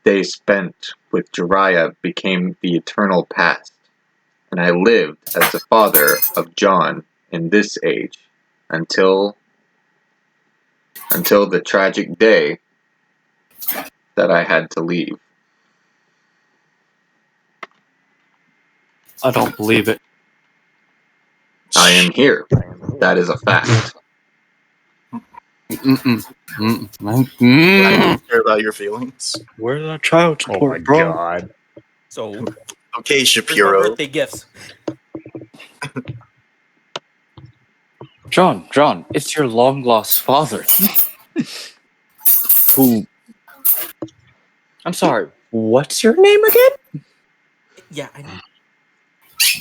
Days spent with Jiraiya became the eternal past, and I lived as the father of John in this age until the tragic day that I had to leave. I don't believe it. I am here. That is a fact. I don't care about your feelings. Where's that child Oh support, my bro? god. So, Okay, where's my Shapiro. birthday gifts? John, it's your long lost father. Who? I'm sorry. What's your name again? Yeah,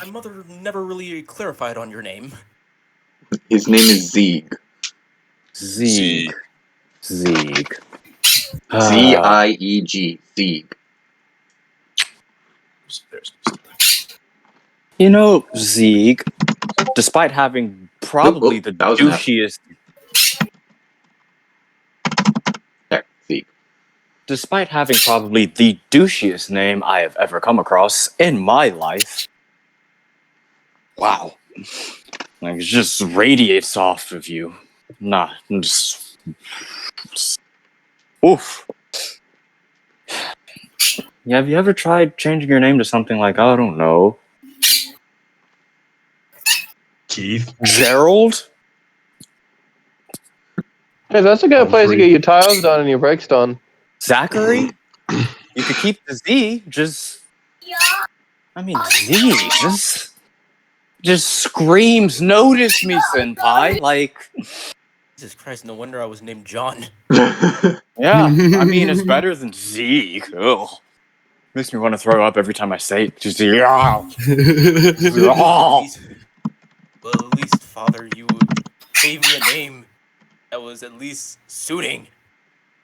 my mother never really clarified on your name. His name is Zeeg. Zeeg. Z-I-E-G. Zeeg. You know, Zeeg, despite having probably the that was an F. douchiest, There, Zeeg. despite having probably the douchiest name I have ever come across in my life. Wow. Like, it just radiates off of you. Nah, just oof. Yeah, have you ever tried changing your name to something like, I don't know, Keith. Gerald? Hey, that's a good place to Humphrey. get your tiles done and your brakes done. Zachary? You could keep the Z, Z, just screams, notice me, senpai. Like, Jesus Christ, no wonder I was named John. yeah, I mean, it's better than Zeke. Ugh. Makes me want to throw up every time I say it. Just, yeah. Well, at least, Father, you gave me a name that was at least suiting.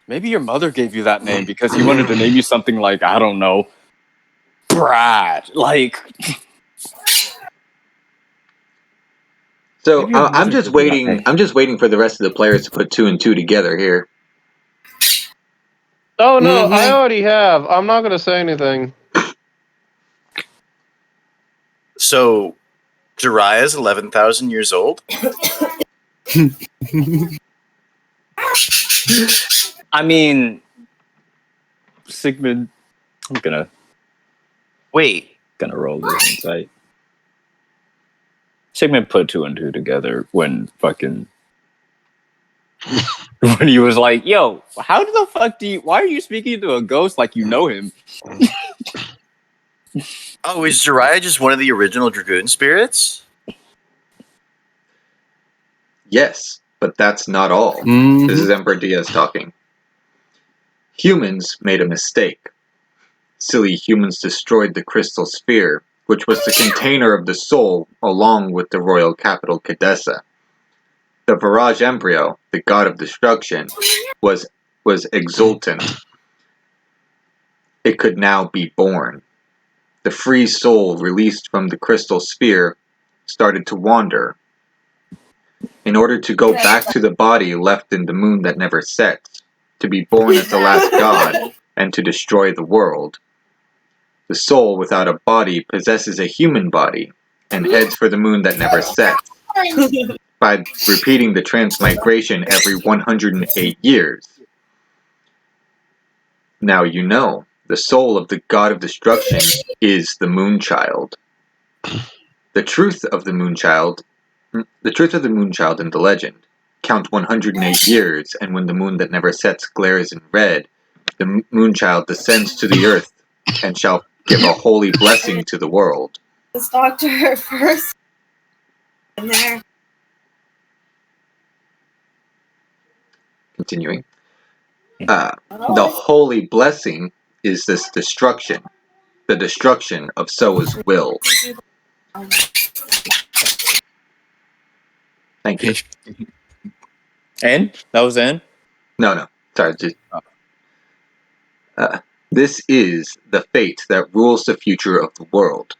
Maybe your mother gave you that name because he wanted to name you something like, I don't know, Brad. Like, So maybe your I'm mother just gave you that waiting. name. I'm just waiting for the rest of the players to put 2 and 2 together here. Oh no, I already have. I'm not gonna say anything. So, Jiraiya's 11,000 years old? I mean, Sigmund, I'm gonna roll this insight. Sigmund put 2 and 2 together when he was like, yo, how the fuck why are you speaking to a ghost like you know him? Oh, is Jiraiya just one of the original Dragoon spirits? Yes, but that's not all. This is Emperor Diaz talking. Humans made a mistake. Silly humans destroyed the crystal sphere, which was the container of the soul, along with the royal capital Cadessa. The Virage embryo, the god of destruction, was exultant. It could now be born. The free soul released from the crystal sphere started to wander. In order to go back to the body left in the moon that never sets, to be born as the last god, and to destroy the world. The soul without a body possesses a human body, and heads for the moon that never sets, by repeating the transmigration every 108 years. Now you know, the soul of the god of destruction is the Moonchild. The truth of the Moonchild in the legend. Count 108 years, and when the moon that never sets glares in red, the Moonchild descends to the earth, and shall give a holy blessing to the world. This doctor first. In there. Continuing. The holy blessing is this destruction. The destruction of Soa's will. Thank you. N? That was N? No. Sorry. Just, this is the fate that rules the future of the world.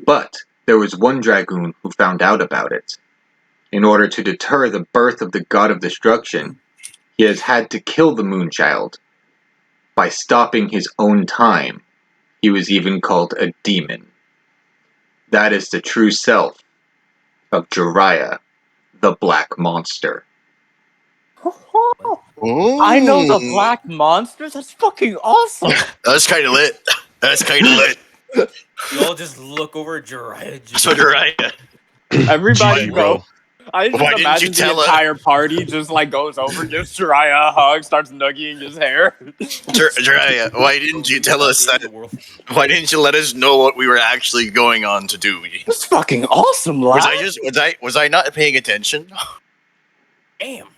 But there was one dragoon who found out about it. In order to deter the birth of the god of destruction, he has had to kill the Moonchild. By stopping his own time, he was even called a demon. That is the true self of Jiraiya, the Black Monster. I know the Black Monster? That's fucking awesome! That's kind of lit. That's kind of lit. You all just look over at Jiraiya. So Jiraiya. Everybody GG, go. bro. I just Why didn't imagine you the tell us? entire party just like goes over, gives Jiraiya a hug, starts nugging his hair. Jiraiya, why didn't you tell us that? Why didn't you let us know what we were actually going on to do? That's fucking awesome, lad. Was I not paying attention? Damn.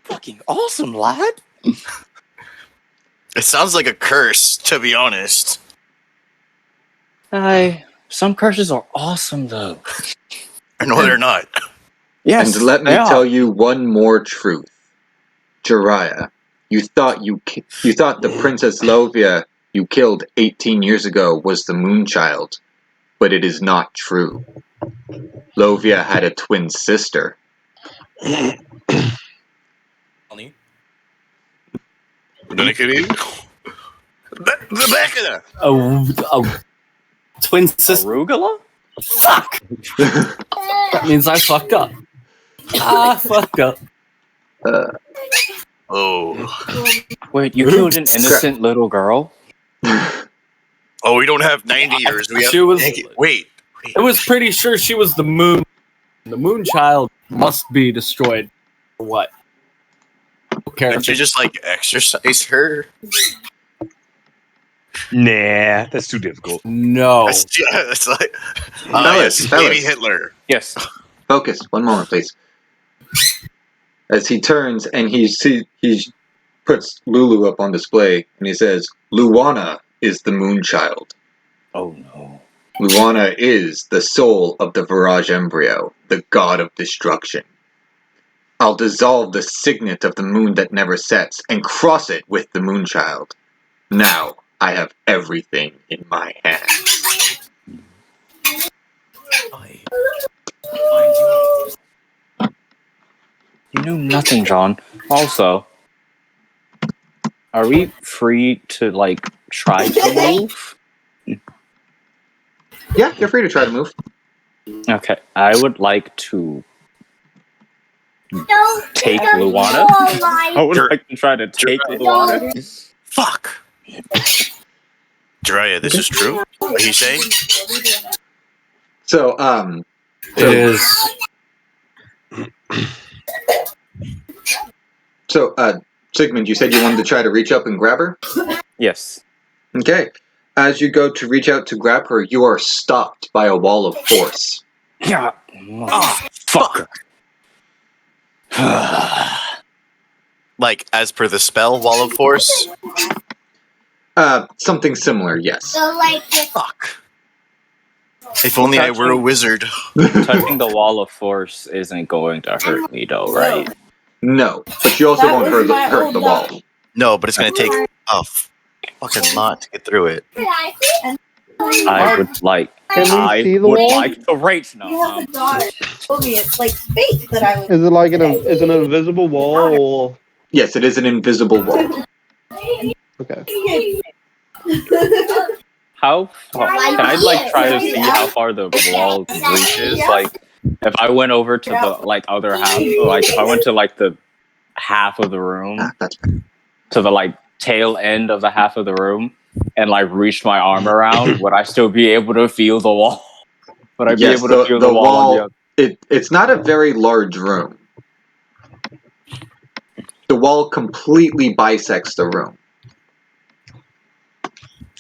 Fucking awesome, lad. It sounds like a curse, to be honest. Some curses are awesome, though. No, they're not. Yes, And let me tell you one more truth. Jiraiya, you thought the Princess Lovia you killed 18 years ago was the Moonchild, but it is not true. Lovia had a twin sister. Funny. The back of that. Oh, twin sister. Arugula? Fuck. That means I fucked up. Fuck up. Oh. Wait, you killed an innocent little girl? Oh, we don't have 90 years. We have. She was. Wait. I was pretty sure she was the moon. The Moonchild must be destroyed. For what? Okay. Didn't you just like exercise her? Nah, that's too difficult. No. It's like. Fellas, Baby Hitler. Yes. Focus. One moment, please. As he turns and he puts Lulu up on display and he says, Luana is the Moonchild. Oh no. Luana is the soul of the Virage embryo, the god of destruction. I'll dissolve the signet of the moon that never sets and cross it with the Moonchild. Now I have everything in my hands. You know nothing, John. Also, are we free to, like, try to move? Yeah, you're free to try to move. Okay, I would like to take Luana. I would like to try to take Luana. Fuck. Jiraiya, this is true? What he's saying? So, It is. So, Sigmund, you said you wanted to try to reach up and grab her? Yes. Okay. As you go to reach out to grab her, you are stopped by a wall of force. Yeah. Fuck. Like, as per the spell, Wall of Force? Something similar, yes. So like Fuck. If only I were a wizard. Touching the wall of force isn't going to hurt me, though, right? No, but you also won't hurt the wall. No, but it's gonna take a fucking lot to get through it. I would like. Can we I see the would wall? like to rate now. You have a daughter. Told me it's like fake that I was. Is it like is it an invisible wall or? Yes, it is an invisible wall. Okay. How far? Can I like try to see how far the wall reaches? Like, if I went over to the like other half, like if I went to like the half of the room, to the like tail end of the half of the room, and like reached my arm around, would I still be able to feel the wall? Would I be able to feel the wall? On the other? It's not a very large room. The wall completely bisects the room.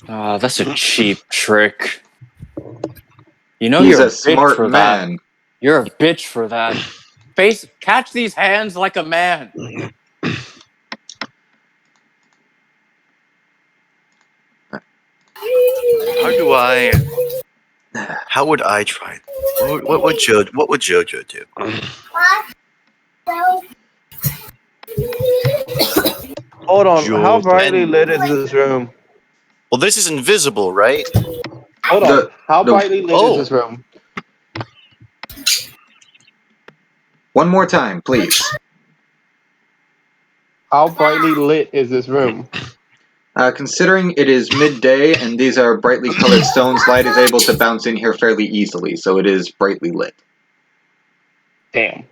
That's a cheap trick. You know, He's you're a smart for man. That. You're a bitch for that. Catch these hands like a man. How would I try? What would Jojo do? Hold on. How Jolt. brightly lit is this room? Well, this is invisible, right? Hold on. How the- brightly lit Oh. is this room? One more time, please. How brightly lit is this room? Considering it is midday and these are brightly colored stones, light is able to bounce in here fairly easily, so it is brightly lit. Damn.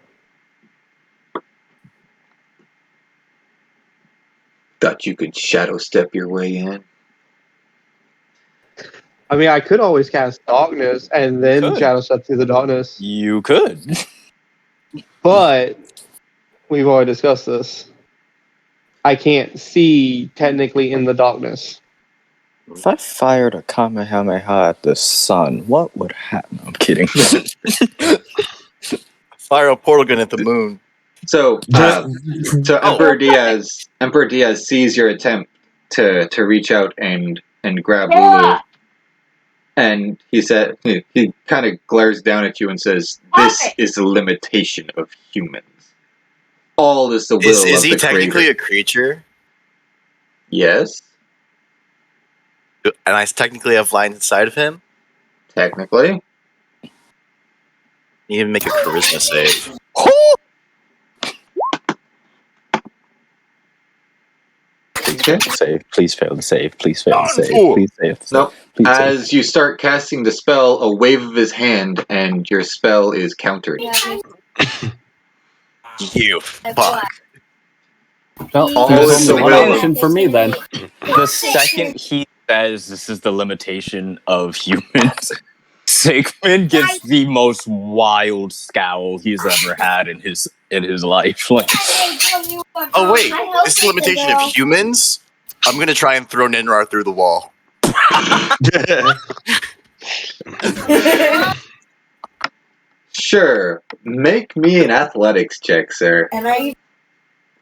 Thought you could shadow step your way in. I mean, I could always cast darkness and then Could. shadow step through the darkness, You could. but we've already discussed this. I can't see technically in the darkness. If I fired a Kamehameha at the sun, what would happen? I'm kidding. Fire a portal gun at the moon. So Emperor Diaz sees your attempt to reach out and grab Lulu, and he kind of glares down at you and says, "This is the limitation of humans. All is the will Is of he the technically creator." a creature? Yes, And I technically have lines inside of him? technically. You need to make a charisma save. Okay. Save. Please fail to save. Please fail to save. Oh. Please fail to save. Nope. Please save. As you start casting the spell, a wave of his hand, and your spell is countered. You fuck. Well, All there's is the only one will. option for me then. The second he says this is the limitation of humans, Sigmund gets the most wild scowl he's ever had in his life. Like, Oh wait, this is the limitation of humans? I'm gonna try and throw Ninrar through the wall. Sure. Make me an athletics check, sir. And I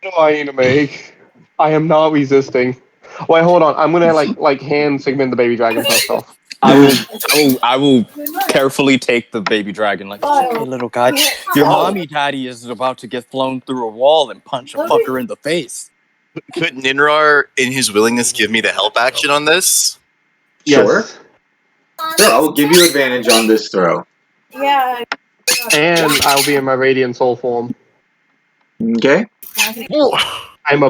What do I need to make? I am not resisting. Wait, hold on. I'm gonna like hand Sigmund the baby dragon first off. I will carefully take the baby dragon. Like, it's okay, little guy. Your mommy daddy is about to get flown through a wall and punch a fucker in the face. Could Ninrar, in his willingness, give me the help action on this? Sure. Yes. Sure, I will give you advantage on this throw. yeah. And I'll be in my radiant soul form. Okay? I'm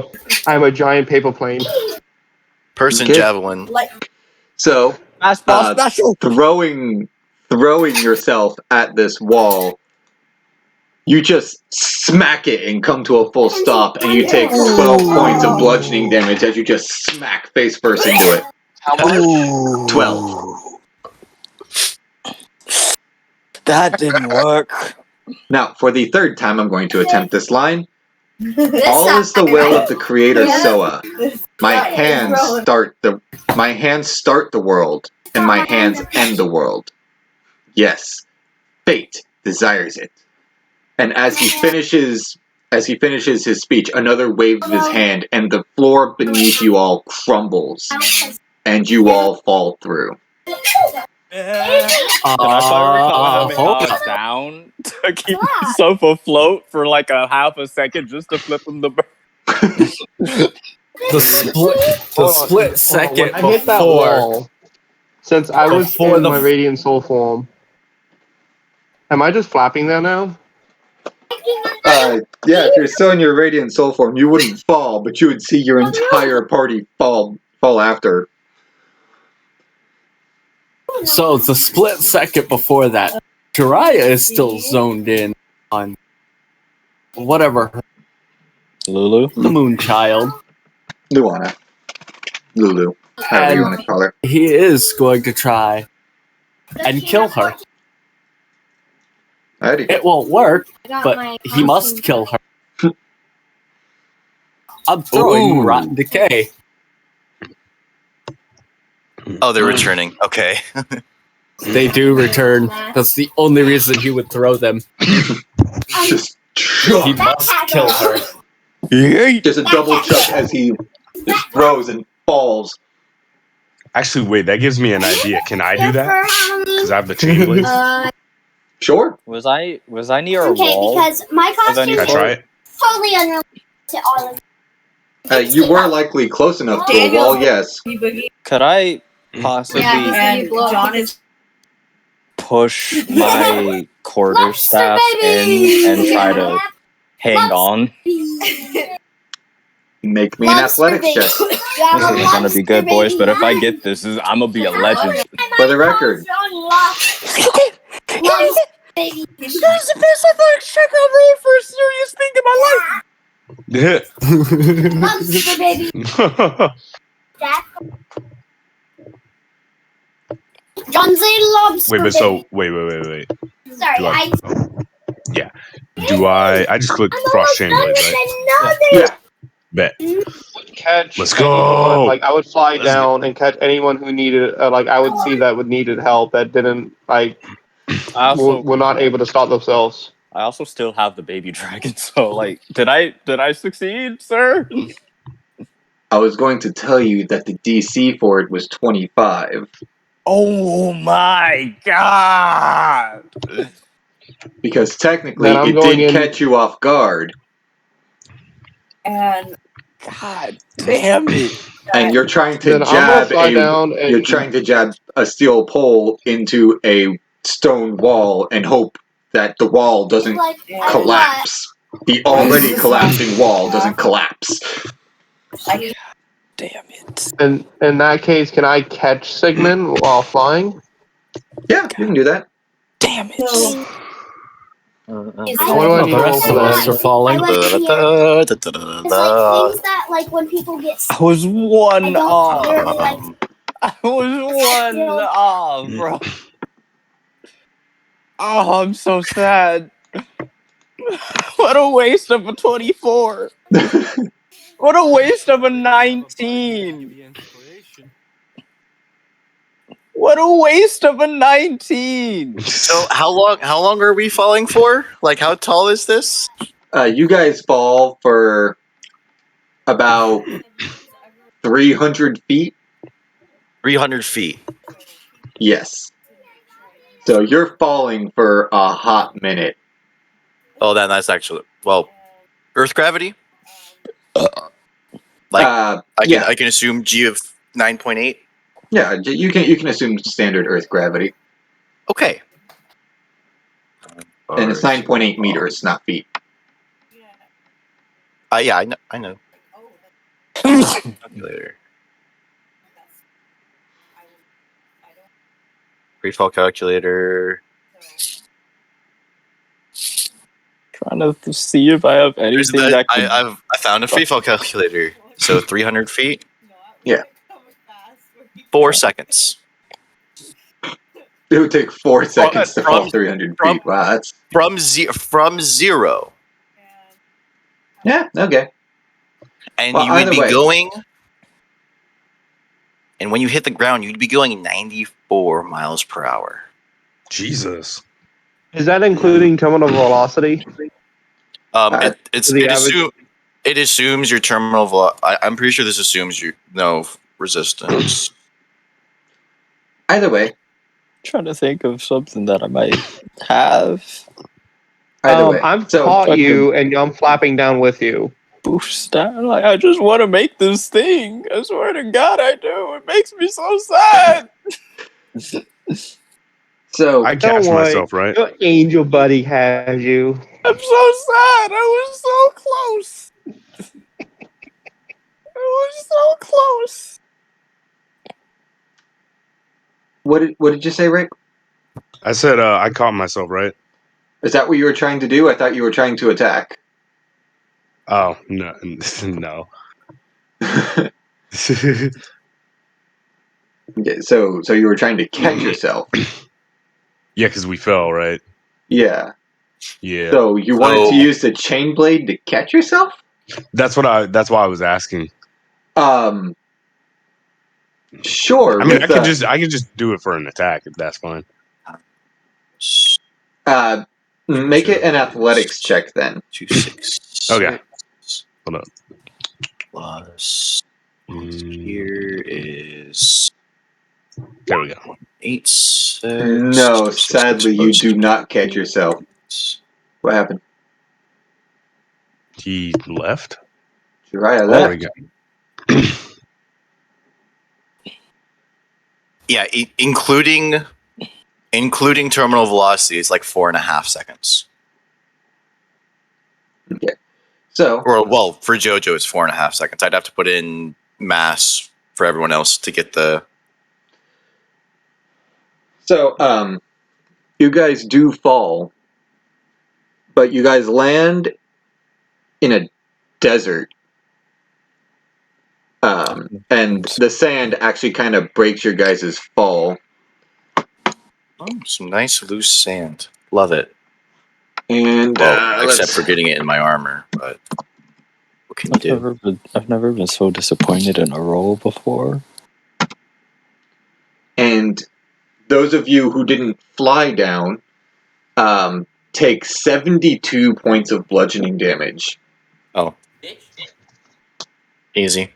a giant paper plane. Person Okay. javelin. So, throwing yourself at this wall, you just smack it and come to a full stop, and you take 12 points of bludgeoning damage as you just smack face first into it. How much? 12. That didn't work. Now, for the third time, I'm going to attempt this line. All is the will of the creator Soa. My hands start the world, and my hands end the world. Yes, fate desires it. And as he finishes his speech, another wave of his hand, and the floor beneath you all crumbles, and you all fall through. Can I fire a Kamehameha down to keep myself afloat for like a half a second just to flip him the bird? The split second When I hit that before. wall, since I was Before in the my radiant soul form, am I just flapping there now? Yeah, if you're still in your radiant soul form, you wouldn't fall, but you would see your entire party fall after. So it's a split second before that. Jiraiya is still zoned in on whatever. Lulu? The moon child. Luana. Lulu. However you want to call her. He is going to try and kill her. Alrighty. It won't work, but he must kill her. I'm throwing Rotten Decay. Oh, they're returning. Okay. They do return. That's the only reason he would throw them. Just He must kill her. Just a double chuck as he just throws and falls. Actually, wait, that gives me an idea. Can I do that? Because I have the chain blades. Sure. Was I near a Okay, wall? because my Of any costume Can I sort? try it? Totally unrelated to all of You were likely close enough to a wall, yes. Could I possibly and John is push my quarterstaff in and try to hang on? Make me an athletics check. This isn't gonna be good, boys, but if I get this, I'm gonna be a legend. For the record. baby. This is the best athletics check I've rolled for a serious thing in my life. Monster baby. John's a lobster. Wait, but baby. so wait. Sorry, Yeah. Do I just clicked cross chain blade, right? Yeah. Bet. Catch. Let's go. anyone, like I would fly Let's down and catch anyone who needed. Like I would see that would needed help that didn't were not able to stop themselves. I also still have the baby dragon, so like, did I succeed, sir? I was going to tell you that the DC for it was 25. Oh my god! Because technically Then I'm it going did in- catch you off guard. and God damn it! And you're trying to Then I'm gonna jab fly down and you're trying to jab a steel pole into a stone wall and hope that the wall doesn't collapse. The already collapsing wall doesn't collapse. Damn it! And in that case, can I catch Sigmund while flying? Yeah, you can do that. Damn it! What do I need to roll for that? Are falling. It's like things that, like, when people get I was one off. really like. I was one off, bro. Oh, I'm so sad. What a waste of a 24. What a waste of a 19. What a waste of a 19. So how long are we falling for? Like, how tall is this? You guys fall for about 300 feet. 300 feet. Yes. So you're falling for a hot minute. Oh, that's actually Earth gravity. I can assume G of 9.8. Yeah, you can assume standard Earth gravity, Okay. and it's 9.8 meters, not feet. Yeah, I know. Calculator. Freefall calculator. Trying to see if I have anything that could... I found a freefall calculator. So 300 feet. Yeah. 4 seconds. It would take 4 seconds to fall 300 feet. Wow, that's from zero. Yeah. Okay. And Well, you would be either way. going. And when you hit the ground, you'd be going 94 miles per hour. Jesus. Is that including terminal velocity? It assumes your terminal velocity. I'm pretty sure this assumes no resistance. Either way. Trying to think of something that I might have. Either way. I've caught you, and I'm flapping down with you. Boost down. Like, I just want to make this thing. I swear to God, I do. It makes me so sad. So I catch myself, right? Your angel buddy has you. I'm so sad. I was so close. I was so close. What did you say, Rick? I said I caught myself, right? Is that what you were trying to do? I thought you were trying to attack. Oh no, no. Okay, so you were trying to catch yourself. Yeah, because we fell, right? Yeah. Yeah. So you wanted to use the chain blade to catch yourself? That's why I was asking. Sure. I mean, I could just do it for an attack if that's fine. Make it an athletics check then. 2-6. Okay. Hold up. Plus here is there we go. 8, 6. No, sadly, you do not catch yourself. What happened? He left? Jiraiya There we left. go. Yeah, including terminal velocity is like 4.5 seconds. Okay. So, Or well, for JoJo it's 4.5 seconds. I'd have to put in mass for everyone else to get the. So, you guys do fall, but you guys land in a desert. And the sand actually kind of breaks your guys' fall. Oh, some nice loose sand. Love it. And Well, except for getting it in my armor, but what can you do? I've never been so disappointed in a roll before. And those of you who didn't fly down take 72 points of bludgeoning damage. Oh. Easy.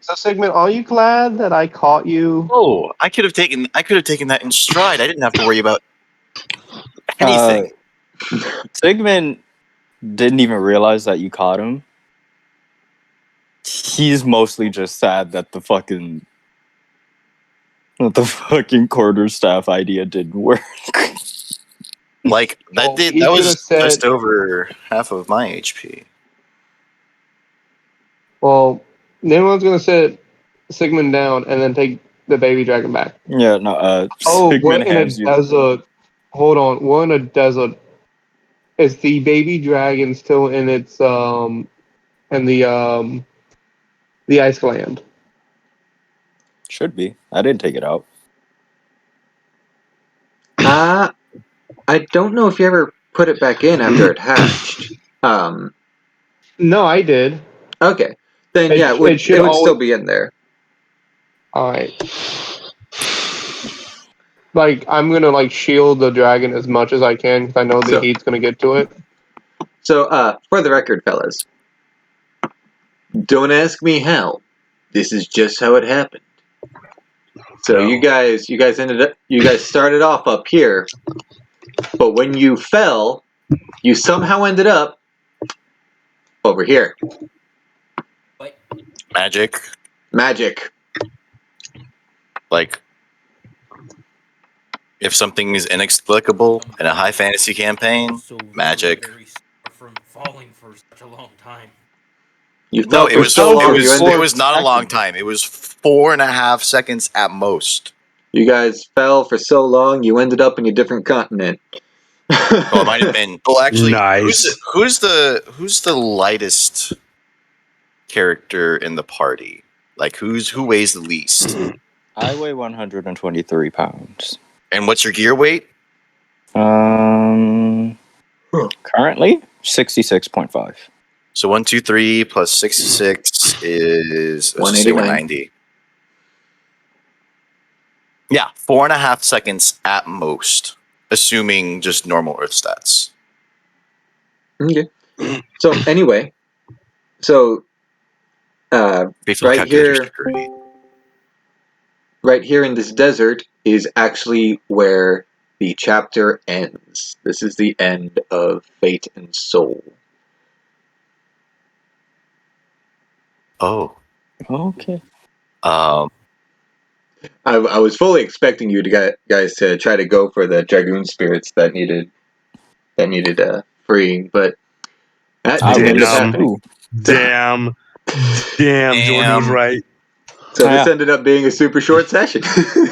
So Sigmund, are you glad that I caught you? Oh, I could have taken that in stride. I didn't have to worry about anything. Sigmund didn't even realize that you caught him. He's mostly just sad that the fucking quarterstaff idea didn't work. Like that was just over half of my HP. Well, Ninron's gonna set Sigmund down and then take the baby dragon back. Yeah, no. We're Sigmund in a hands you. desert. Hold on, we're in a desert. Is the baby dragon still in its in the ice gland? Should be. I didn't take it out. I don't know if you ever put it back in after it hatched. No, I did. Okay. Then It would should still be in there. Alright. Like, I'm gonna like shield the dragon as much as I can because I know the heat's gonna get to it. So, for the record, fellas, don't ask me how. This is just how it happened. So you guys started off up here, but when you fell, you somehow ended up over here. Magic. Like, if something is inexplicable in a high fantasy campaign, magic. From falling for such a long time. It was not a long time. It was 4.5 seconds at most. You guys fell for so long, you ended up in a different continent. Oh, it might have been. Well, actually, nice. who's the lightest character in the party? Like, who weighs the least? I weigh 123 pounds. And what's your gear weight? Currently 66.5. So 123 plus 66 is 190. Yeah, 4.5 seconds at most, assuming just normal Earth stats. Okay. So anyway, right here in this desert is actually where the chapter ends. This is the end of Fate and Soul. Oh. Okay. I was fully expecting you to guys to try to go for the Dragoon spirits that needed freeing, but that didn't end up happening. Damn, Jordan was right. So this ended up being a super short session.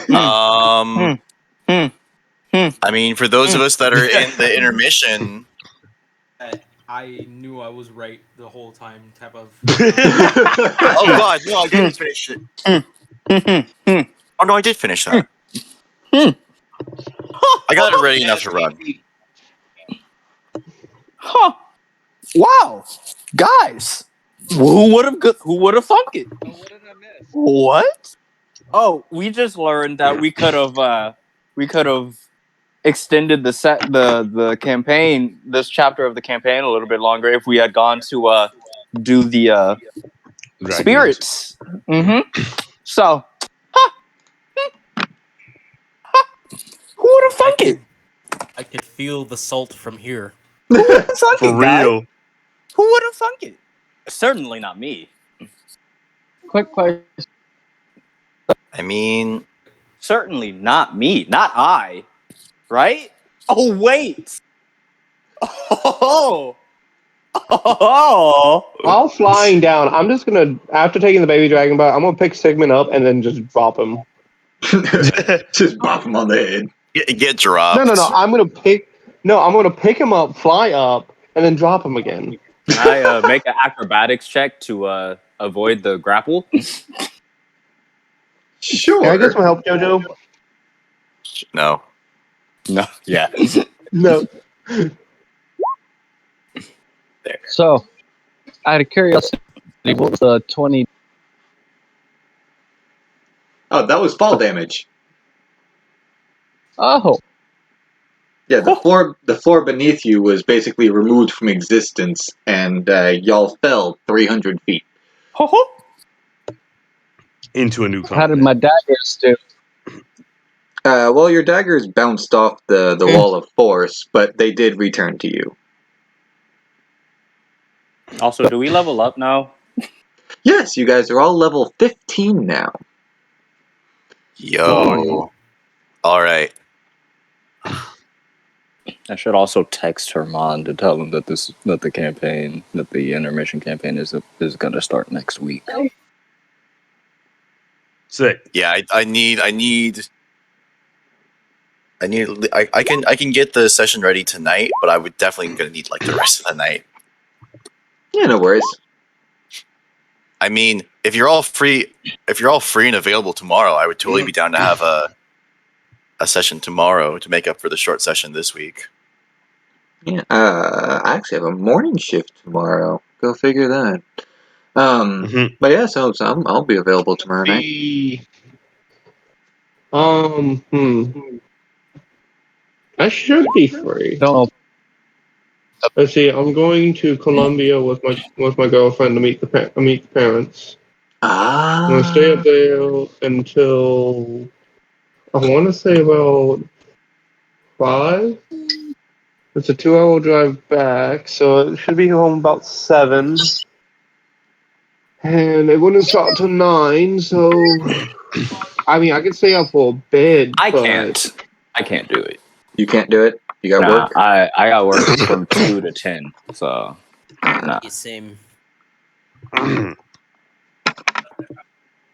I mean, for those of us that are in the intermission, I knew I was right the whole time. Type of. Oh God, no! I didn't finish it. Oh no, I did finish that. I got it ready enough to run. Huh. Wow. Guys. Who would have thunk it? Oh, what did I miss? What? Oh, we just learned that we could have extended the campaign, this chapter of the campaign, a little bit longer if we had gone to do the spirits. So, who would have thunk it? I could feel feel the salt from here. Who would have thunk For it, guy? real. Who would have thunk it? Certainly not me. Quick question. I mean, Certainly not me. Not I. Right? Oh, wait. Oh. Oh. While flying down, I'm just gonna, after taking the baby dragon bite, I'm gonna pick Sigmund up and then just drop him. Just bop him on the head. get dropped. No. I'm gonna pick him up, fly up, and then drop him again. Can I make an acrobatics check to avoid the grapple? Sure. Can I get some help, Jojo? No. No. Yeah. No. So, out of curiosity, what was the 20? Oh, that was fall damage. Oh, Yeah, the floor beneath you was basically removed from existence, and y'all fell 300 feet. Into a new how did continent. my daggers do? Well, your daggers bounced off the wall of force, but they did return to you. Also, do we level up now? Yes, you guys are all level 15 now. Yo. All right. I should also text Herman to tell him that the intermission campaign is going to start next week. Sick. Yeah, I can get the session ready tonight, but I would definitely gonna need like the rest of the night. Yeah, no worries. I mean, if you're all free and available tomorrow, I would totally be down to have a session tomorrow to make up for the short session this week. Yeah, I actually have a morning shift tomorrow. Go figure that. But yeah, so I'll be available tomorrow night. I should be free. Don't know. Let's see. I'm going to Colombia with my girlfriend to meet the parents. I'm gonna stay up there until I want to say about 5. It's a 2-hour drive back, so it should be home about 7. And it wouldn't start till 9, so I mean I could stay up for a bit. I but can't do it. You can't do it? You got work? I got work from 2 to 10, so nah. Same.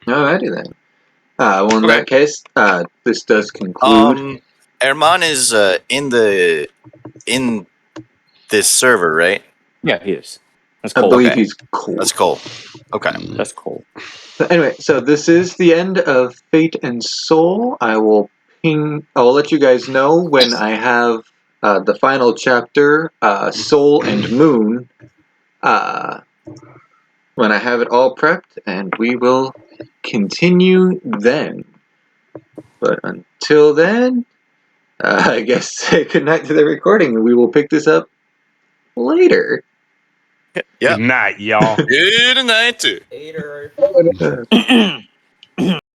Alrighty then. Well, in that case, this does conclude. Herman is in this server, right? Yeah, he is. That's I cool. believe he's cool. That's cool. Okay. That's cool. But anyway, so this is the end of Fate and Soul. I will let you guys know when I have the final chapter, Soul and Moon, when I have it all prepped, and we will continue then. But until then, I guess say goodnight to the recording, and we will pick this up later. Yeah. Good night, y'all. Good night. Later.